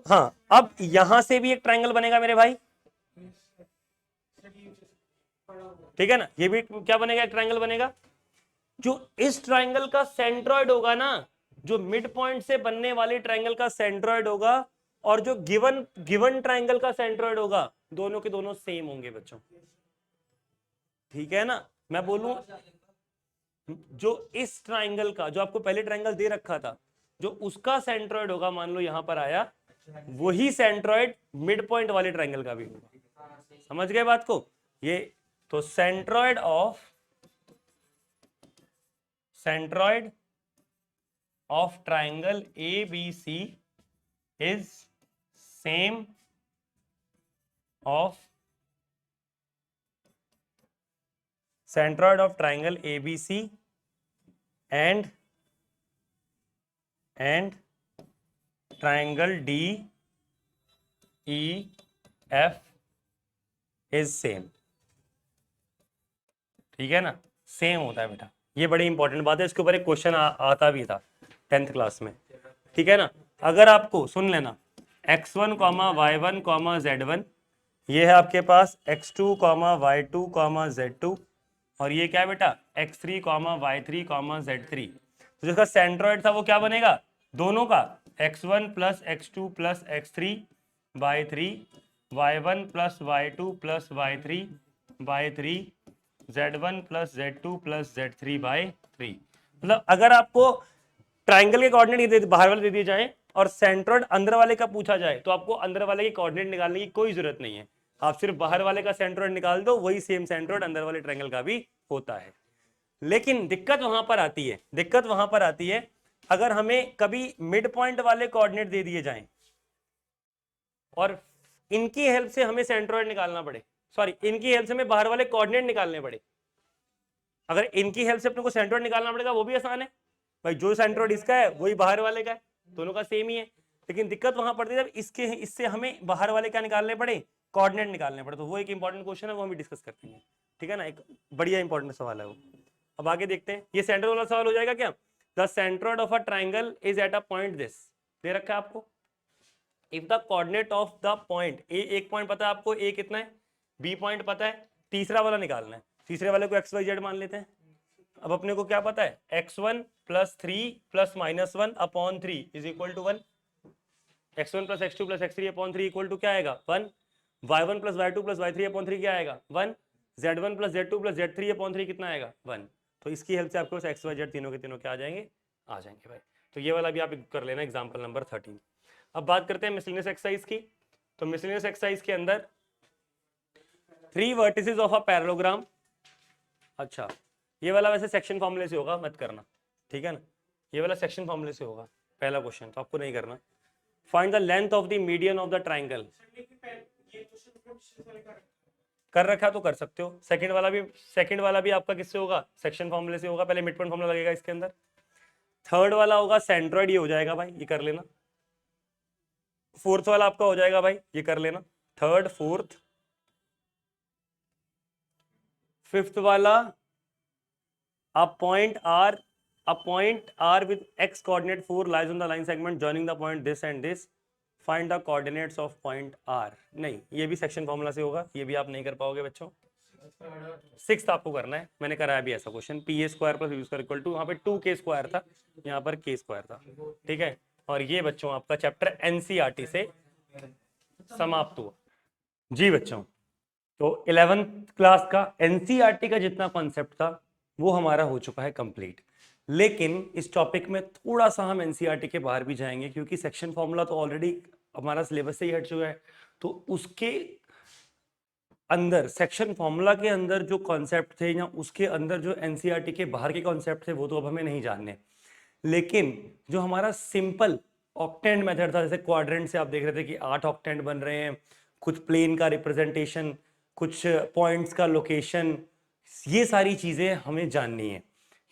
हाँ, अब यहां से भी एक ट्राइंगल बनेगा मेरे भाई, ठीक है ना। ये भी क्या बनेगा? एक ट्राइंगल बनेगा। जो इस ट्राइंगल का सेंट्रॉइड होगा ना, जो मिड पॉइंट से बनने वाले ट्राइंगल का सेंट्रॉइड होगा, और जो गिवन ट्राइंगल का सेंट्रॉइड होगा, दोनों के दोनों सेम होंगे बच्चों, ठीक है ना। मैं बोलूं जो इस ट्राइंगल का, जो आपको पहले ट्राइंगल दे रखा था, जो उसका सेंट्रॉइड होगा, मान लो यहां पर आया, वही सेंट्रॉइड मिड पॉइंट वाले ट्राइंगल का भी होगा। समझ गए बात को? ये तो centroid of triangle ABC is same of centroid of triangle ABC and triangle DEF is same, ठीक है ना। सेम होता है बेटा, ये बड़ी इंपॉर्टेंट बात है, इसके ऊपर एक क्वेश्चन आता भी था 10th क्लास में, ठीक है ना। अगर आपको सुन लेना x1 y1 z1, ये है आपके पास x2 y2 z2, और ये क्या है बेटा x3 y3 z3। तो जिसका सेंट्रोइड था वो क्या बनेगा, दोनों का x1 plus x2 plus x3 y3, y1 plus y2 plus y3 y3, z1 plus z2 plus z3 3। मतलब अगर आपको ट्राइंगल के कोऑर्डिनेट बाहर वाले दे दिए जाए और सेंट्रोइड अंदर वाले का पूछा जाए, तो आपको अंदर वाले के कोऑर्डिनेट निकालने की कोई जरूरत नहीं है, आप सिर्फ बाहर वाले का सेंट्रोइड निकाल दो, वही सेम सेंट्रोइड अंदर वाले ट्रायंगल का भी होता है। लेकिन दिक्कत वहां पर आती है, अगर हमें कभी मिड पॉइंट वाले कोऑर्डिनेट दे दिए जाएं और इनकी हेल्प से हमें सेंट्रोइड निकालना पड़े, सॉरी इनकी हेल्प से हमें बाहर वाले कोऑर्डिनेट निकालने पड़े। अगर इनकी हेल्प से अपने को सेंट्रोइड निकालना पड़ेगा वो भी आसान है भाई, जो सेंट्रोइड इसका है वही बाहर वाले का है, दोनों का सेम ही है। लेकिन दिक्कत वहां पड़ती है जब इससे हमें बाहर वाले क्या निकालने पड़े, कोऑर्डिनेट निकालने पड़े। तो वो एक इंपॉर्टेंट क्वेश्चन है, वो हम डिस्कस करते हैं, ठीक है ना, एक बढ़िया इंपॉर्टेंट सवाल है वो। अब आगे देखते हैं, ये सेंटर वाला सवाल हो जाएगा क्या, the centroid of a triangle is at a point this, दे रखा है आपको। If the coordinate of the point A, एक पॉइंट पता है आपको ए कितना है, बी पॉइंट पता है, तीसरा वाला निकालना है, तीसरे वाले को एक्स वाई जेड मान लेते हैं। अब अपने को क्या पता है, x1 plus 3 plus -1 upon 3 is equal to 1, x1 plus x2 plus x3 upon 3 equal to क्या आएगा 1, y1 plus y2 plus y3 upon 3 क्या आएगा 1, z1 plus z2 plus z3 upon 3 कितना आएगा 1। तो इसकी हेल्प से आपके पास x y z तीनों के तीनों क्या आ जाएंगे भाई। तो ये वाला भी आप कर लेना एग्जाम्पल नंबर 13। अब बात करते हैं मिसलेनियस एक्सरसाइज की। तो मिसलेनियस एक्सरसाइज के अंदर 3 वर्टिसेस ऑफ अ पैरेललोग्राम, अच्छा ये वाला वैसे सेक्शन फॉर्मूले से होगा, मत करना, ठीक है ना, ये वाला सेक्शन फॉर्मूले से होगा पहला क्वेश्चन, तो आपको नहीं करना। Find the length of the median of the triangle, कर रखा तो कर सकते हो। सेकंड वाला भी आपका किससे होगा, सेक्शन फॉर्मूले से होगा, पहले मिड पॉइंट फॉर्मूला लगेगा इसके अंदर। थर्ड वाला होगा सेंट्रोइड, ये हो जाएगा भाई, ये कर लेना। फोर्थ वाला आपका हो जाएगा भाई, ये कर लेना, थर्ड फोर्थ। फिफ्थ वाला a point r with x coordinate 4 lies on the line segment joining the point this and this, find the coordinates of point r। नहीं, ये भी सेक्शन फॉर्मूला से होगा, ये भी आप नहीं कर पाओगे बच्चों। सिक्स्थ आपको करना है, मैंने कराया भी ऐसा question, P A square plus U square equal to, यहाँ पे 2k स्क्वायर था, यहाँ पर k स्क्वायर था, ठीक है। और ये बच्चों आपका चैप्टर एनसीईआरटी से समाप्त हुआ जी बच्चों। तो 11th क्लास का एनसीईआरटी का जितना कॉन्सेप्ट था वो हमारा हो चुका है कंप्लीट। लेकिन इस टॉपिक में थोड़ा सा हम एनसीईआरटी के बाहर भी जाएंगे, क्योंकि सेक्शन फॉर्मूला तो ऑलरेडी हमारा सिलेबस से ही हट चुका है। तो उसके अंदर, सेक्शन फॉर्मूला के अंदर जो कॉन्सेप्ट थे या उसके अंदर जो एनसीईआरटी के बाहर के कॉन्सेप्ट थे वो तो अब हमें नहीं जानने। लेकिन जो हमारा सिंपल ऑक्टेंट मेथड था, जैसे क्वाड्रेंट से आप देख रहे थे कि 8 ऑक्टेंट बन रहे हैं, कुछ प्लेन का रिप्रेजेंटेशन, कुछ पॉइंट्स का लोकेशन, ये सारी चीजें हमें जाननी है।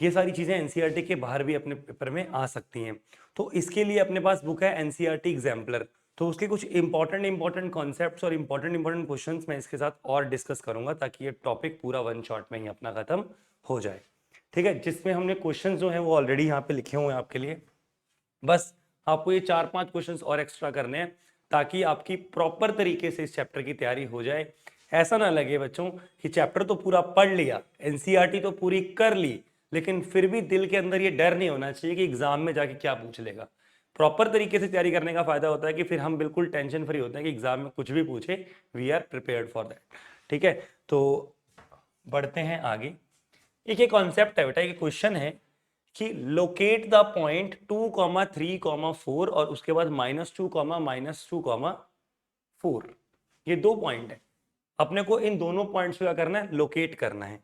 ये सारी चीजें एनसीईआरटी के बाहर भी अपने पेपर में आ सकती हैं। तो इसके लिए अपने पास बुक है एनसीईआरटी एग्जाम्पलर, तो उसके कुछ इंपॉर्टेंट कॉन्सेप्ट्स और इंपॉर्टेंट क्वेश्चंस मैं इसके साथ और डिस्कस करूंगा, ताकि ये टॉपिक पूरा वन शॉट में ही अपना खत्म हो जाए, ठीक है। जिसमें हमने क्वेश्चन जो है वो ऑलरेडी यहाँ पे लिखे हुए हैं आपके लिए, बस आपको ये 4-5 क्वेश्चंस और एक्स्ट्रा करने हैं, ताकि आपकी प्रॉपर तरीके से इस चैप्टर की तैयारी हो जाए। ऐसा ना लगे बच्चों कि चैप्टर तो पूरा पढ़ लिया, एनसीईआरटी तो पूरी कर ली, लेकिन फिर भी दिल के अंदर ये डर नहीं होना चाहिए कि एग्जाम में जाके क्या पूछ लेगा। प्रॉपर तरीके से तैयारी करने का फायदा होता है कि फिर हम बिल्कुल टेंशन फ्री होते हैं कि एग्जाम में कुछ भी पूछे, we are prepared for that, ठीक है। तो बढ़ते हैं आगे। एक कॉन्सेप्ट है बेटा, एक क्वेश्चन है कि लोकेट द पॉइंट 2, 3, 4 और उसके बाद -2, -2, 4, ये 2 पॉइंट है। अपने को इन दोनों पॉइंट्स को क्या करना है, लोकेट करना है।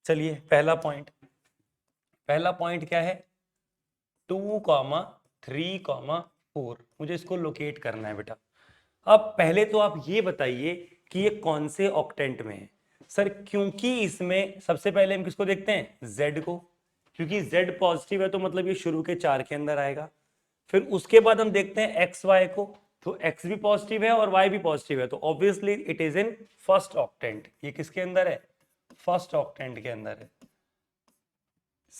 चलिए पहला पॉइंट क्या है, 2, 3, 4, मुझे इसको लोकेट करना है बेटा। अब पहले तो आप ये बताइए कि ये कौन से ऑक्टेंट में है सर, क्योंकि इसमें सबसे पहले हम किसको देखते हैं, z को, क्योंकि z पॉजिटिव है तो मतलब ये शुरू के 4 के अंदर आएगा। फिर उसके बाद हम देखते हैं x y को, तो x भी पॉजिटिव है और y भी पॉजिटिव है, तो obviously it is in first octant. ये किसके अंदर है, फर्स्ट ऑक्टेंट के अंदर है।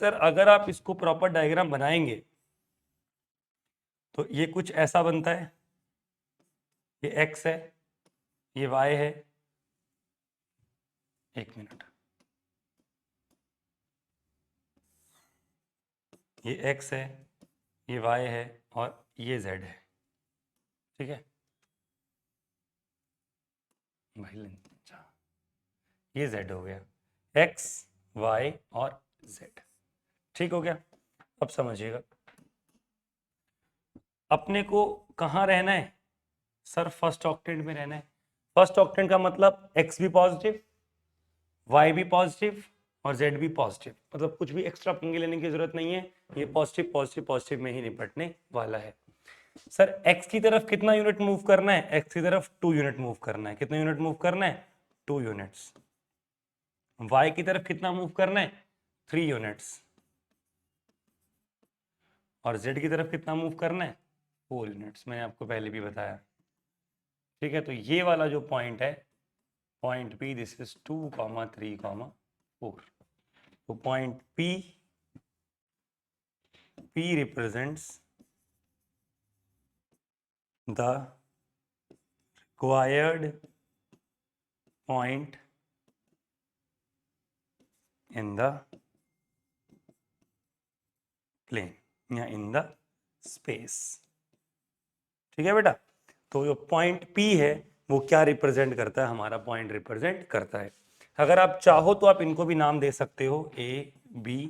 सर अगर आप इसको प्रॉपर डायग्राम बनाएंगे तो ये कुछ ऐसा बनता है, ये x है, ये y है, एक मिनट, ये x है, ये y है और ये z है, ठीक है भाई, अच्छा ये z हो गया, x y और z, ठीक हो गया। अब समझिएगा अपने को कहाँ रहना है सर, फर्स्ट ऑक्टेंट में रहना है। फर्स्ट ऑक्टेंट का मतलब x भी पॉजिटिव, y भी पॉजिटिव और z भी पॉजिटिव, मतलब कुछ भी एक्स्ट्रा पंगे लेने की जरूरत नहीं है, ये पॉजिटिव पॉजिटिव पॉजिटिव में ही निपटने वाला है। सर x की तरफ कितना यूनिट मूव करना है, x की तरफ 2 यूनिट मूव करना है, कितना यूनिट मूव करना है, 2 यूनिट्स। y की तरफ कितना मूव करना है, 3 यूनिट्स, और z की तरफ कितना मूव करना है, 4 यूनिट्स, मैंने आपको पहले भी बताया, ठीक है। तो ये वाला जो पॉइंट है, पॉइंट P, दिस इज 2, 3, 4, तो point P represents the required point in the plane या in the space, ठीक है बेटा। तो जो पॉइंट P है वो क्या रिप्रेजेंट करता है, हमारा पॉइंट रिप्रेजेंट करता है। अगर आप चाहो तो आप इनको भी नाम दे सकते हो A B,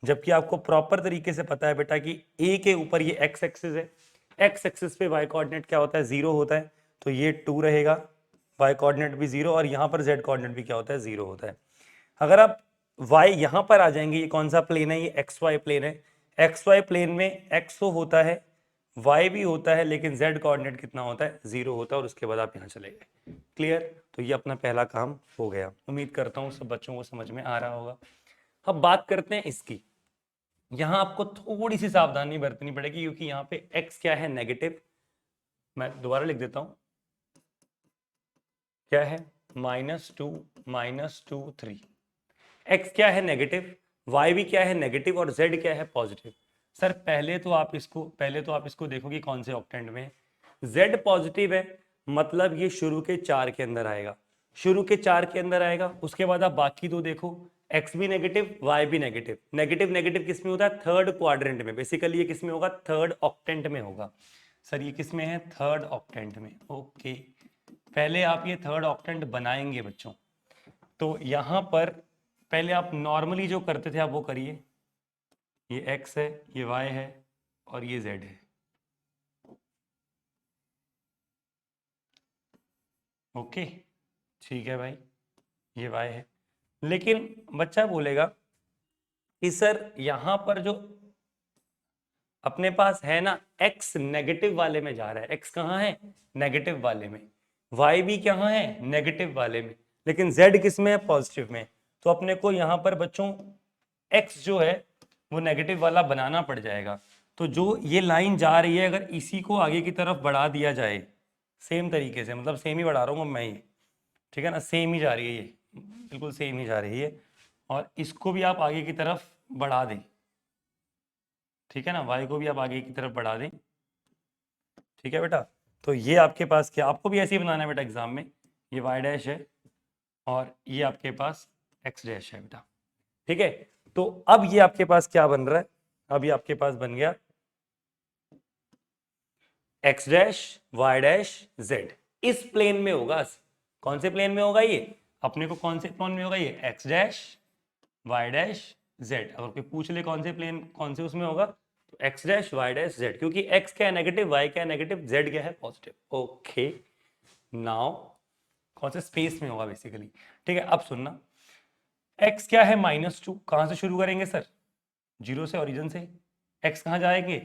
जबकि आपको प्रॉपर तरीके से पता है बेटा कि A के ऊपर ये x एक्सिस है, x एक्सिस पे y कोऑर्डिनेट क्या होता है, 0 होता है, तो ये 2 रहेगा, y कोऑर्डिनेट भी 0, और यहाँ पर z कोऑर्डिनेट भी क्या होता है, 0 होता है। अगर आप y यहाँ पर आ जाएंगे, ये कौन सा प्लेन है, ये xy प्लेन है, xy प्लेन में x तो होता है, y भी होता है, लेकिन z कोऑर्डिनेट कितना होता है, 0 होता है, और उसके बाद आप यहाँ चले गए। क्लियर, तो ये अपना पहला काम हो गया। उम्मीद करता हूँ सब बच्चों को समझ में आ रहा होगा। अब बात करते हैं इसकी, यहाँ आपको थोड़ी सी सावधानी बरतनी पड़ेगी, क्योंकि यहाँ पे x क्या है, नेगेटिव, मैं दोबारा लिख देता हूँ, क्या है, -2, 3, x क्या है, नेगेटिव, y भी क्या है, नेगेटिव, और z क्या है, पॉजिटिव। सर पहले तो आप इसको देखो कि कौन से ऑक्टेंट में z पॉजिटिव है, मतलब ये शुरू के 4 के अंदर आएगा, शुरू के 4 के अंदर आएगा। उसके बाद आप बाकी दो देखो, x भी नेगेटिव, y भी नेगेटिव, नेगेटिव नेगेटिव किस में होता है, थर्ड क्वाड्रेंट में, बेसिकली ये किस में होगा, थर्ड ऑक्टेंट में होगा। सर ये किस में है, थर्ड ऑक्टेंट में, ओके। पहले आप ये थर्ड ऑक्टेंट बनाएंगे बच्चों, तो यहां पर पहले आप नॉर्मली जो करते थे आप वो करिए, ये x है, ये y है और ये z है, ओके ठीक है भाई, ये y है। लेकिन बच्चा बोलेगा कि सर यहां पर जो अपने पास है ना, x नेगेटिव वाले में जा रहा है, x कहाँ है, नेगेटिव वाले में, y भी कहाँ है, नेगेटिव वाले में, लेकिन z किस में है, पॉजिटिव में। तो अपने को यहाँ पर बच्चों x जो है वो नेगेटिव वाला बनाना पड़ जाएगा। तो जो ये लाइन जा रही है, अगर इसी को आगे की तरफ बढ़ा दिया जाए सेम तरीके से, मतलब सेम ही बढ़ा रहा हूँ मैं ये, ठीक है ना, सेम ही जा रही है ये, बिल्कुल सेम ही जा रही है, और इसको भी आप आगे की तरफ बढ़ा दें, ठीक है ना, y को भी आप आगे की तरफ बढ़ा दें, ठीक है बेटा। तो ये आपके पास क्या, आपको भी ऐसे ही बनाना है बेटा एग्जाम में, ये y डैश है और ये आपके पास x डैश है बेटा, ठीक है। तो अब ये आपके पास क्या बन रहा है, अब ये आपके पास बन गया x dash y dash z, इस प्लेन में होगा। कौन से प्लेन में होगा ये, अपने को कौन से प्लेन में होगा ये, x dash y dash z। अगर कोई पूछ ले कौन से प्लेन, कौन से उसमें होगा, तो x dash y dash z, क्योंकि x क्या है नेगेटिव, y क्या है नेगेटिव, z क्या है पॉजिटिव। ओके, नाउ कौन से स्पेस में होगा बेसिकली, ठीक है। अब सुनना, x क्या है, -2, कहां से शुरू करेंगे सर, 0 से, ओरिजिन से। x कहां जाएंगे,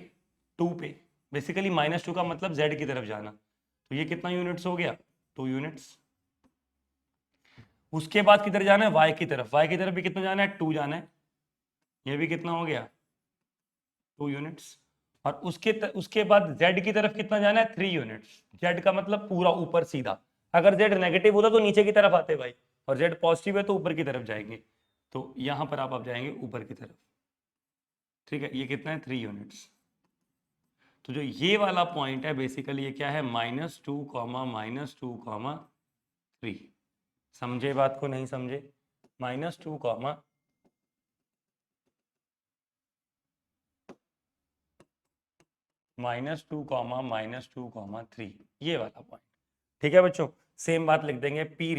2 पे, बेसिकली -2 का मतलब z की तरफ जाना, तो ये कितना यूनिट्स हो गया, 2 यूनिट्स। उसके बाद किधर जाना है, y की तरफ, y की तरफ भी कितना जाना है, 2 जाना है, ये भी कितना हो गया, 2 यूनिट्स। और उसके बाद z की तरफ कितना जाना है, 3 यूनिट्स। z का मतलब पूरा ऊपर सीधा, अगर z नेगेटिव होता तो नीचे की तरफ आते भाई, और z पॉजिटिव है तो ऊपर की तरफ जाएंगे, तो यहां पर आप जाएंगे ऊपर की तरफ, ठीक है, ये कितना है 3 यूनिट्स। तो जो ये वाला पॉइंट है बेसिकली ये क्या है -2, -2, 3। समझे बात को, नहीं समझे? -2, -2, ये वाला पॉइंट। ठीक है बच्चों, सेम बात लिख देंगे, P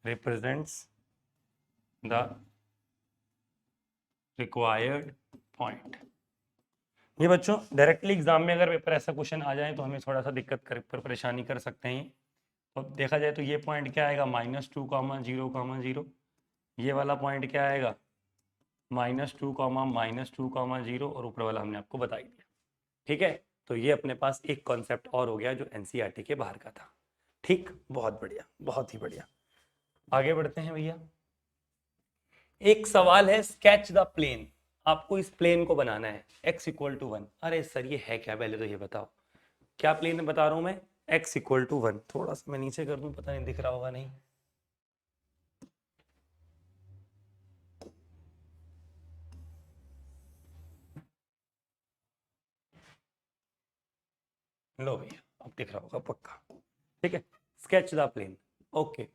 represents the required point. ये बच्चों डायरेक्टली एग्जाम में अगर पेपर ऐसा क्वेश्चन आ जाए तो हमें थोड़ा सा दिक्कत कर परेशानी कर सकते हैं। तो देखा जाए तो ये पॉइंट क्या आएगा -2, 0, 0। ये वाला पॉइंट क्या आएगा -2, -2, 0, और ऊपर वाला हमने आपको बता ही दिया। ठीक है, तो ये अपने पास एक कॉन्सेप्ट और हो गया जो एनसीईआरटी के बाहर का था। ठीक, बहुत बढ़िया, बहुत ही बढ़िया। आगे बढ़ते हैं भैया। एक सवाल है, स्केच द प्लेन। आपको इस प्लेन को बनाना है x = 1। अरे सर ये है क्या, पहले तो ये बताओ क्या प्लेन बता रहा हूं मैं, x = 1। थोड़ा सा मैं नीचे कर दूं, पता नहीं दिख रहा होगा नहीं। लो भैया, अब दिख रहा होगा पक्का। ठीक है, स्केच द प्लेन। ओके,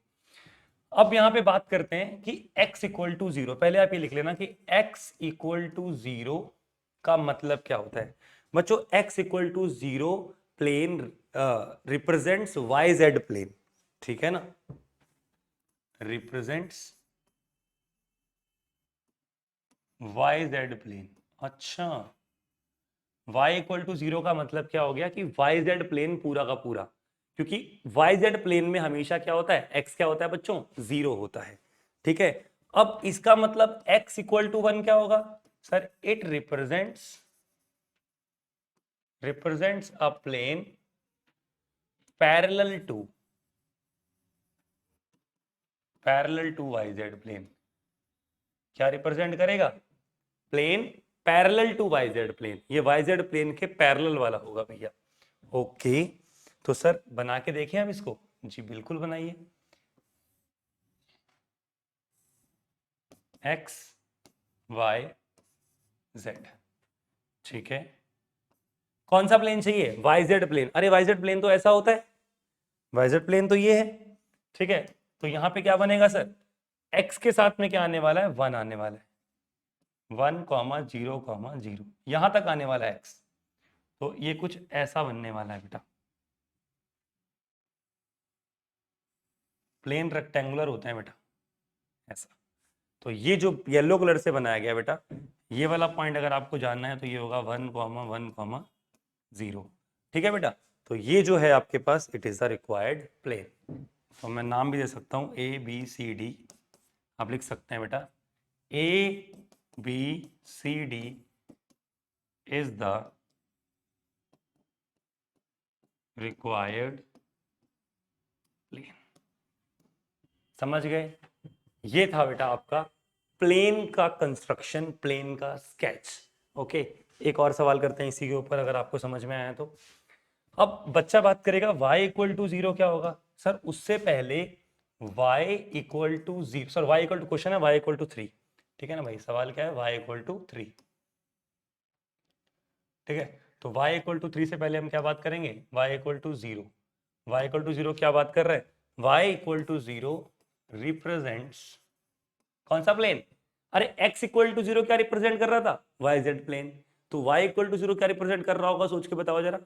अब यहां पे बात करते हैं कि x = 0। पहले आप ये लिख लेना कि x = 0 का मतलब क्या होता है बच्चों। x = 0 plane represents YZ plane. ठीक है ना, रिप्रेजेंट्स YZ प्लेन। अच्छा, y = 0 का मतलब क्या हो गया कि YZ प्लेन पूरा का पूरा, क्योंकि YZ प्लेन में हमेशा क्या होता है, x क्या होता है बच्चों, 0 होता है। ठीक है, अब इसका मतलब x = 1 क्या होगा sir, it represents a plane parallel to YZ plane. क्या रिप्रेजेंट करेगा, plane parallel to YZ plane. ये YZ प्लेन के पैरेलल वाला होगा भैया। ओके, तो सर बना के देखें हम इसको। जी बिल्कुल बनाइए। x y z, ठीक है। कौन सा प्लेन चाहिए, YZ प्लेन। अरे YZ प्लेन तो ऐसा होता है, YZ प्लेन तो ये है। ठीक है, तो यहां पे क्या बनेगा सर, x के साथ में क्या आने वाला है, 1 आने वाला है। 1, 0, 0 यहां तक आने वाला है x। तो ये कुछ ऐसा बनने वाला है बेटा। प्लेन रेक्टेंगुलर होते हैं बेटा, ऐसा। तो ये जो येलो कलर से बनाया गया बेटा, ये वाला पॉइंट अगर आपको जानना है तो ये होगा 1, 1, 0। ठीक है बेटा, तो ये जो है आपके पास, it is the required plane. तो मैं नाम भी दे सकता हूं ABCD। आप लिख सकते हैं बेटा ABCD is the required plane. समझ गए, ये था बेटा आपका प्लेन का कंस्ट्रक्शन, प्लेन का स्केच। ओके, एक और सवाल करते हैं इसी के ऊपर, अगर आपको समझ में आया तो। अब बच्चा बात करेगा y = 0 क्या होगा सर, उससे पहले y = 0, सर y = क्वेश्चन है y = 3। ठीक है ना भाई, सवाल क्या है, y = 3। ठीक है, तो y = 3 से पहले हम क्या बात करेंगे, y = 0। y = 0 क्या बात कर रहे हैं, y = 0 रिप्रेजेंट्स कौन सा प्लेन, अरे x = 0 क्या रिप्रेजेंट कर रहा था, YZ प्लेन। तो y = 0 क्या रिप्रेजेंट कर रहा होगा, सोच के बताओ जरा,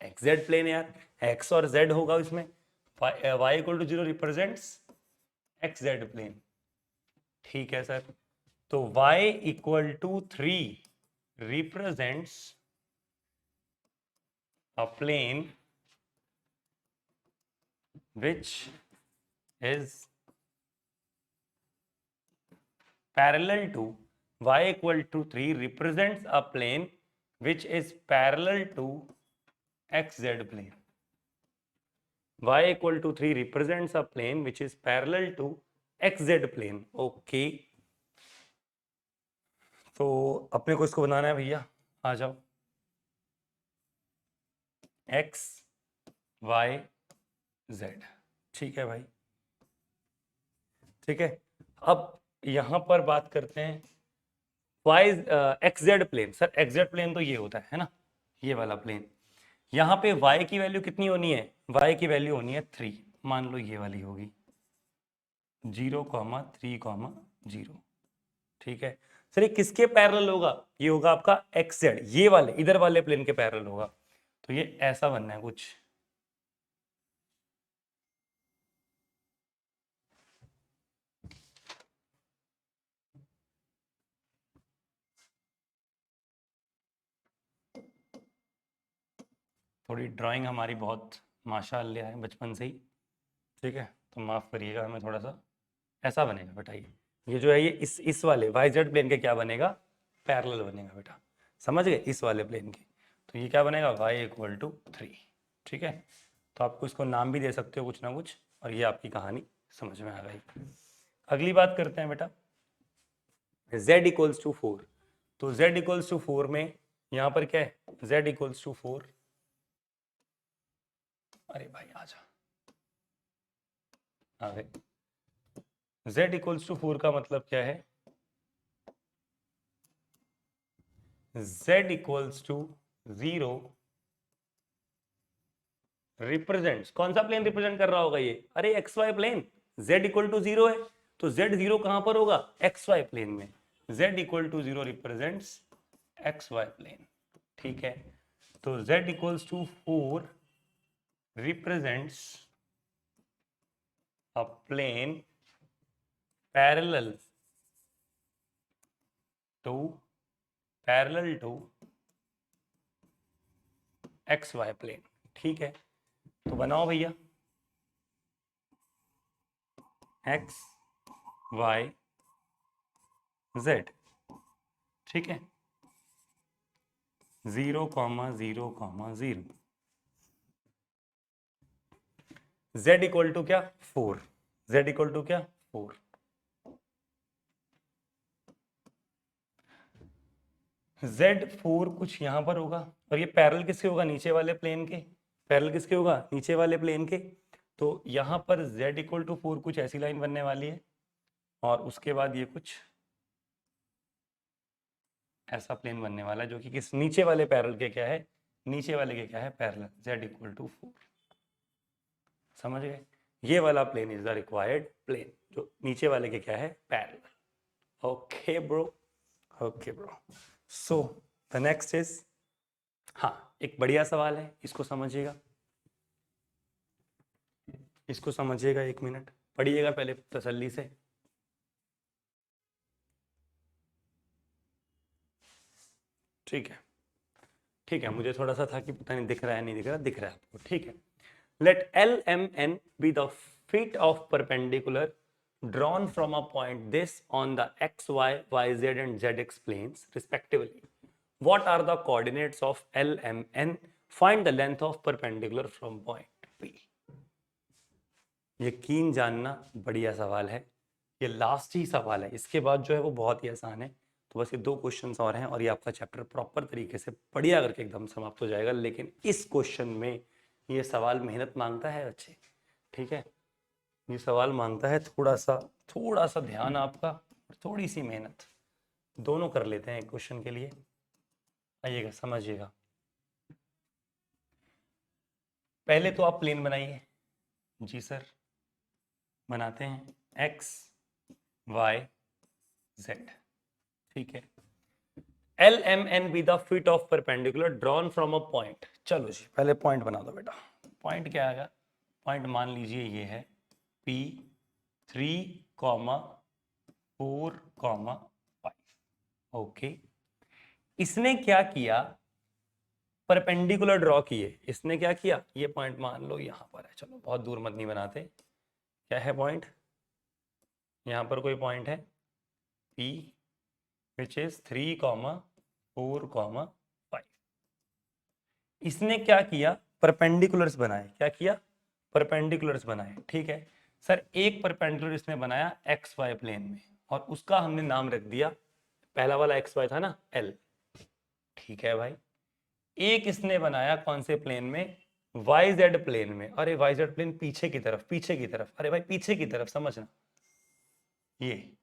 XZ प्लेन यार, x और z होगा इसमें। y = 0 represents XZ plane. ठीक है सर, तो y = 3 represents a plane which is parallel to y = 3 represents a plane which is parallel to XZ plane. y = 3 represents a plane which is parallel to XZ plane. Okay, तो अपने को इसको बनाना है भैया, आ जाओ। x y z, ठीक है भाई। ठीक है, अब यहां पर बात करते हैं Y X Z plane. Sir X Z plane तो ये होता है ना, ये वाला प्लेन। यहाँ पे y की वैल्यू कितनी होनी है, y की वैल्यू होनी है 3, मान लो ये वाली होगी 0,3,0। ठीक है सर, ये किसके पैरेलल होगा, ये होगा आपका एक्स जेड, ये वाले इधर वाले प्लेन के पैरेलल होगा। तो ये ऐसा बनना है कुछ। थोड़ी ड्राइंग हमारी बहुत माशाअल्लाह है बचपन से ही, ठीक है, तो माफ़ करिएगा हमें थोड़ा सा। ऐसा बनेगा बेटा, ये जो है ये इस वाले वाई जेड प्लेन के क्या बनेगा, पैरेलल बनेगा बेटा, समझ गए, इस वाले प्लेन के। तो ये क्या बनेगा y = 3, ठीक है। तो आपको इसको नाम भी दे सकते हो कुछ ना कुछ, और ये आपकी कहानी समझ में आ गई। अगली बात करते हैं बेटा z = 4। तो z = 4 में यहाँ पर क्या है, z = 4। अरे भाई आजा, आ गए। z = 4 का मतलब क्या है, z = 0 रिप्रेजेंट्स, कौन सा प्लेन रिप्रेजेंट कर रहा होगा ये, अरे एक्स वाई प्लेन। z = 0 है तो z 0 कहां पर होगा, एक्स वाई प्लेन में। z = 0 represents X Y plane, ठीक है। तो z = 4 represents a plane parallel to xy plane, ठीक है। तो बनाओ भैया x y z, ठीक है, 0,0,0। z इक्वल टू क्या 4, z इक्वल टू क्या 4। Z4 कुछ यहां पर होगा, और ये पैरेलल किसके होगा, नीचे वाले प्लेन के। पैरेलल किसके होगा, नीचे वाले प्लेन के। तो यहां पर Z = 4 कुछ ऐसी लाइन बनने वाली है, और उसके बाद ये कुछ ऐसा प्लेन बनने वाला है जो कि किस नीचे वाले पैरेलल के क्या है, नीचे वाले के क्या है पैरेलल, Z = 4। समझ गए, ये वाला plane is the required plane जो नीचे वाले के क्या है parallel. Okay bro, okay bro. So the next is, हाँ एक बढ़िया सवाल है, इसको समझिएगा, इसको समझिएगा, 1 मिनट पढ़िएगा पहले तसल्ली से। ठीक है, ठीक है, मुझे थोड़ा सा था कि पता नहीं दिख रहा है नहीं दिख रहा, दिख रहा है आपको, ठीक है। Let LMN be the feet of perpendicular drawn from a point this on the xy, yz and zx planes respectively. What are the coordinates of LMN? Find the length of perpendicular from point P. यकीन जानना बढ़िया सवाल है, ये last ही सवाल है, इसके बाद जो है वो बहुत ही आसान है। तो बस ये 2 क्वेश्चंस और हैं और ये आपका चैप्टर प्रॉपर तरीके से बढ़िया करके एकदम समाप्त हो जाएगा। लेकिन इस क्वेश्चन में ये सवाल मेहनत मांगता है बच्चे, ठीक है, ये सवाल मांगता है थोड़ा सा ध्यान आपका और थोड़ी सी मेहनत, दोनों कर लेते हैं एक क्वेश्चन के लिए। आइएगा समझिएगा, पहले तो आप प्लेन बनाइए। जी सर, बनाते हैं x y z, ठीक है। LMN be the feet of perpendicular drawn from a point. चलो जी पहले पॉइंट बना दो बेटा। पॉइंट क्या आएगा, पॉइंट मान लीजिए ये है P3, 4, 5। ओके, इसने क्या किया, परपेंडिकुलर ड्रॉ किए। इसने क्या किया, ये पॉइंट मान लो यहां पर है, चलो बहुत दूर मत नहीं बनाते, क्या है पॉइंट, यहां पर कोई पॉइंट है P विच इज 3, 4, 5। इसने क्या किया, परपेंडिकुलर्स बनाए। क्या किया, परपेंडिकुलर्स बनाए, ठीक है। सर एक परपेंडिकुलर इसने बनाया एक्स वाई प्लेन में, और उसका हमने नाम रख दिया, पहला वाला एक्स वाई था ना L, ठीक है भाई। एक इसने बनाया कौन से प्लेन में, वाई जेड प्लेन में। अरे वाई जेड प्लेन पीछे की तरफ, पीछे की तरफ, अरे भाई पीछे की तरफ समझना, ये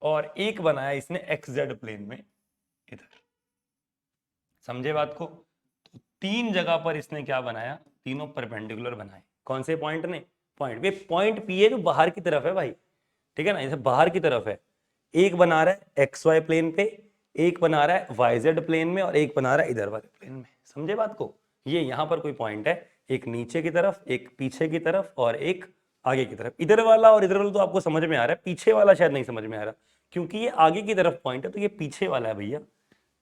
और एक बनाया इसने एक्स जेड प्लेन में इधर। समझे बात को? तो 3 जगह पर इसने क्या बनाया, तीनों परपेंडिकुलर बनाए। कौन से पॉइंट ने? पॉइंट, ये पॉइंट पी है जो बाहर की तरफ है भाई, ठीक है ना, जैसे बाहर की तरफ है। एक बना रहा है एक्स वाई प्लेन पे, एक बना रहा है वाई जेड प्लेन में, और एक बना रहा है इधर वाले प्लेन में। समझे बात को? ये यहाँ पर कोई पॉइंट है, एक नीचे की तरफ, एक पीछे की तरफ, और एक आगे की तरफ। इधर वाला और इधर वाला तो आपको समझ में आ रहा है, पीछे वाला शायद नहीं समझ में आ रहा, क्योंकि ये आगे की तरफ पॉइंट है तो ये पीछे वाला है भैया,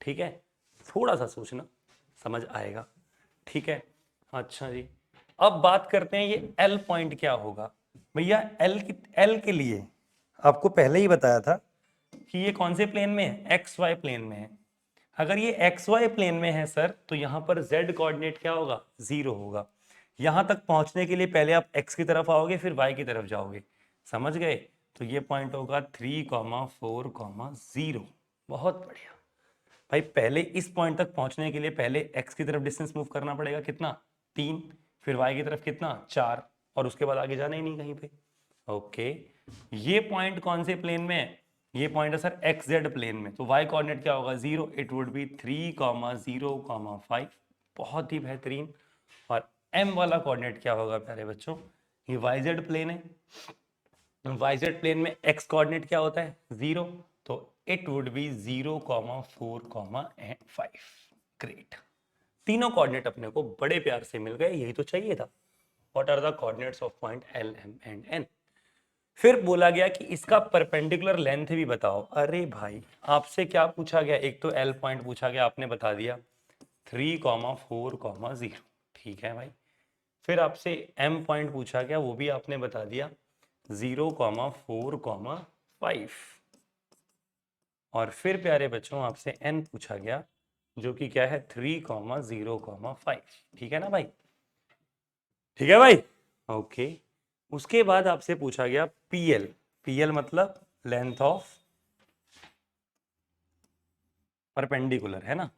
ठीक है। थोड़ा सा सोचना, समझ आएगा, ठीक है। अच्छा जी, अब बात करते हैं ये एल पॉइंट क्या होगा। भैया एल के लिए आपको पहले ही बताया था कि ये कौन से प्लेन में है, एक्स वाई प्लेन में है। अगर ये एक्स वाई प्लेन में है सर, तो यहाँ पर जेड कोऑर्डिनेट क्या होगा, 0 होगा। यहां तक पहुंचने के लिए पहले आप एक्स की तरफ आओगे, फिर वाई की तरफ जाओगे। समझ गए? तो ये पॉइंट होगा 3,4,0। बहुत बढ़िया भाई। पहले इस पॉइंट तक पहुंचने के लिए पहले एक्स की तरफ डिस्टेंस मूव करना पड़ेगा, कितना, 3, फिर वाई की तरफ कितना, 4, और उसके बाद आगे जाना ही नहीं कहीं पे। ओके, ये पॉइंट कौन से प्लेन में है? ये पॉइंट है सर एक्स जेड प्लेन में, तो वाई कोऑर्डिनेट क्या होगा, 0। It would be 3,0,5। बहुत ही बेहतरीन। और एम वाला कोऑर्डिनेट क्या होगा प्यारे बच्चों, ये वाई जेड प्लेन है, वाई जेड प्लेन में एक्स कोऑर्डिनेट क्या होता है, 0, तो इट वुड बी 0,4,5। ग्रेट, तीनों कोऑर्डिनेट अपने को बड़े प्यार से मिल गए, यही तो चाहिए था। What are the coordinates of point L, M and N. फिर बोला गया कि इसका परपेंडिकुलर लेंथ भी बताओ। अरे भाई, आपसे क्या पूछा गया, एक तो एल पॉइंट पूछा गया, आपने बता दिया 3,4,0, ठीक है भाई। फिर आपसे एम पॉइंट पूछा गया, वो भी आपने बता दिया 0,4,5। और फिर प्यारे बच्चों आपसे एन पूछा गया, जो कि क्या है 3,0,5। ठीक है ना भाई, ठीक है भाई, ओके। उसके बाद आपसे पूछा गया पीएल। पीएल मतलब लेंथ ऑफ परपेंडिकुलर, है ना।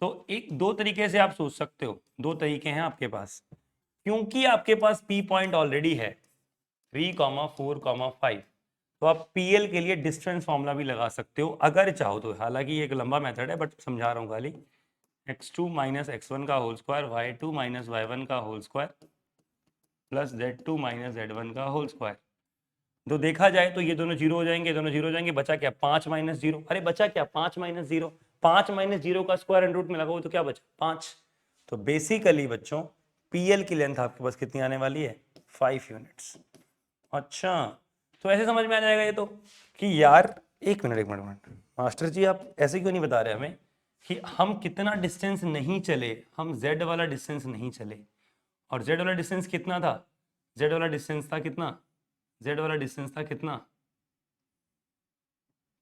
तो एक दो तरीके से आप सोच सकते हो, दो तरीके हैं आपके पास। क्योंकि आपके पास पी पॉइंट ऑलरेडी है 3,4,5, तो आप पीएल के लिए डिस्टेंस फॉर्मूला भी लगा सकते हो अगर चाहो तो। हालांकि ये एक लंबा मेथड है, बट समझा रहा हूँ खाली। x2 माइनस x1 का whole square, y2 minus y1 का whole square, plus z2 minus z1 का होल स्क्वायर। तो देखा जाए तो ये दोनों जीरो हो जाएंगे, दोनों जीरो हो जाएंगे, बचा क्या, 5 माइनस 0। अरे बचा क्या, 5 माइनस 0, 5 माइनस 0 का स्क्वायर एंड रूट में लगाओ तो क्या बचा, 5। तो बेसिकली बच्चों पीएल की लेंथ आपके पास कितनी आने वाली है, 5 यूनिट्स। अच्छा, तो ऐसे समझ में आ जाएगा ये तो कि यार एक मिनट मास्टर जी, आप ऐसे क्यों नहीं बता रहे हमें कि हम कितना डिस्टेंस नहीं चले, हम z वाला डिस्टेंस नहीं चले। और z वाला डिस्टेंस कितना था, z वाला डिस्टेंस था कितना, z वाला डिस्टेंस था कितना,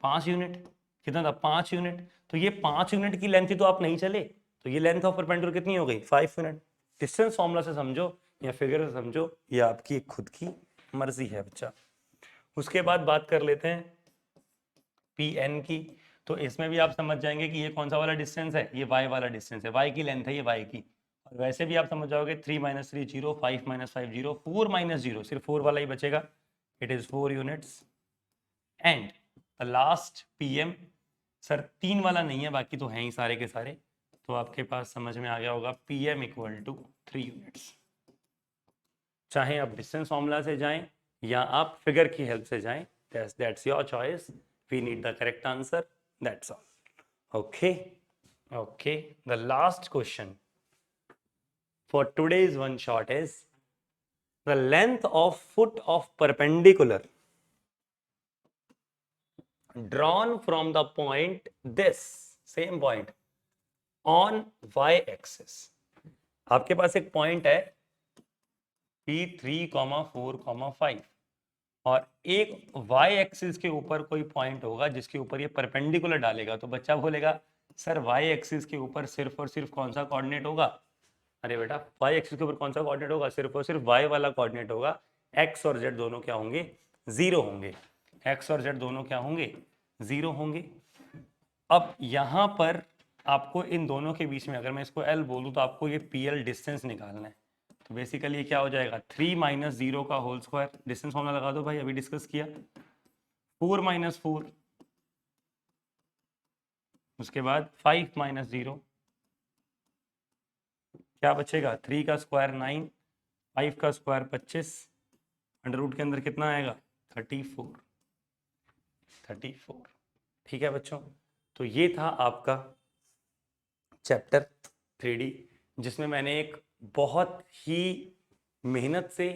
5 यूनिट। कितना था, 5 यूनिट। तो ये 5 यूनिट की लेंथ ही तो आप नहीं चले, तो ये लेंथ ऑफ परपेंडिकुलर कितनी हो गई, 5 यूनिट। डिस्टेंस फॉर्मूला से समझो या फिगर से समझो, ये आपकी खुद की मर्जी है बच्चा। उसके बाद बात कर लेते हैं पी एन की। तो इसमें भी आप समझ जाएंगे कि ये कौन सा वाला डिस्टेंस है, ये y वाला डिस्टेंस है, y की लेंथ है ये y की। और वैसे भी आप समझ जाओगे 3 माइनस 3 0, 5 माइनस 5 0, 4 माइनस 0, सिर्फ 4 वाला ही बचेगा, it is 4 units. And the last PM, sir 3 वाला नहीं है, बाकी तो हैं ही सारे के सारे। तो आपके पास समझ में आ गया होगा पीएम इक्वल टू 3 यूनिट्स। चाहे आप डिस्टेंस फॉर्मूला से जाएं या आप फिगर की हेल्प से जाएं, that's your choice. We need the correct answer. That's all. Okay. Okay. The last question for today's one shot is the length of foot of perpendicular drawn from the point this same point on y-axis. आपके पास एक point है P3,4,5 और एक y axis के ऊपर कोई point होगा जिसके ऊपर ये परपेंडिकुलर डालेगा। तो बच्चा बोलेगा सर y एक्सिस के ऊपर सिर्फ और सिर्फ कौन सा कोऑर्डिनेट होगा। अरे बेटा y एक्सिस के ऊपर कौन सा कोऑर्डिनेट होगा, सिर्फ और सिर्फ y वाला कोऑर्डिनेट होगा। x और z दोनों क्या होंगे, 0 होंगे। x और z दोनों क्या होंगे, 0 होंगे। अब यहाँ पर आपको इन दोनों के बीच में अगर मैं इसको l बोलूँ तो आपको ये PL डिस्टेंस निकालना है। तो बेसिकली क्या हो जाएगा, 3 माइनस 0 का होल स्क्वायर, डिस्टेंस फॉर्मूला लगा दो भाई, अभी डिस्कस किया, 4 माइनस 4, उसके बाद 5 माइनस 0, क्या बचेगा? 3 का स्क्वायर 9, 5 का स्क्वायर 25, अंडर रूट के अंदर कितना आएगा? 34। ठीक है बच्चों, तो ये था आपका चैप्टर 3D, जिसमें मैंने एक बहुत ही मेहनत से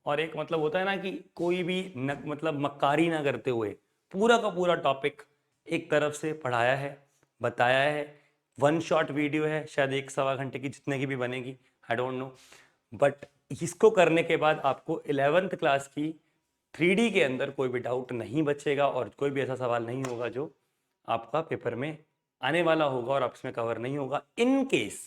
और एक मतलब होता है ना कि कोई भी मतलब मक्कारी ना करते हुए पूरा का पूरा टॉपिक एक तरफ से पढ़ाया है, बताया है। 1 शॉट वीडियो है, शायद 1-1.25 घंटे की, जितने की भी बनेगी, आई डोंट नो, बट इसको करने के बाद आपको 11th क्लास की 3D के अंदर कोई भी डाउट नहीं बचेगा और कोई भी ऐसा सवाल नहीं होगा जो आपका पेपर में आने वाला होगा और आप इसमें कवर नहीं होगा। इन केस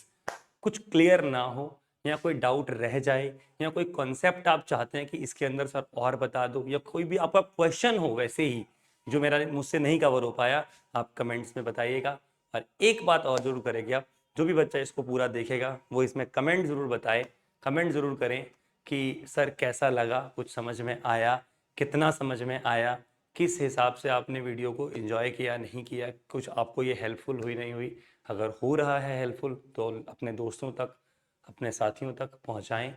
कुछ क्लियर ना हो या कोई डाउट रह जाए या कोई कॉन्सेप्ट आप चाहते हैं कि इसके अंदर सर और बता दो, या कोई भी आपका क्वेश्चन हो वैसे ही जो मेरा मुझसे नहीं कवर हो पाया, आप कमेंट्स में बताइएगा। और एक बात और जरूर करेगा, जो भी बच्चा इसको पूरा देखेगा वो इसमें कमेंट जरूर बताए, कमेंट जरूर करें कि सर कैसा लगा, कुछ समझ में आया, कितना समझ में आया, किस हिसाब से आपने वीडियो को एंजॉय किया, नहीं किया, कुछ आपको ये हेल्पफुल हुई नहीं हुई। अगर हो रहा है हेल्पफुल तो अपने दोस्तों तक, अपने साथियों तक पहुंचाएं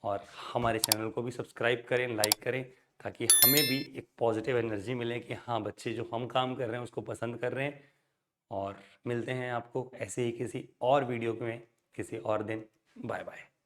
और हमारे चैनल को भी सब्सक्राइब करें, लाइक करें, ताकि हमें भी एक पॉजिटिव एनर्जी मिले कि हाँ, बच्चे जो हम काम कर रहे हैं उसको पसंद कर रहे हैं। और मिलते हैं आपको ऐसे ही किसी और वीडियो में किसी और दिन। Bye bye.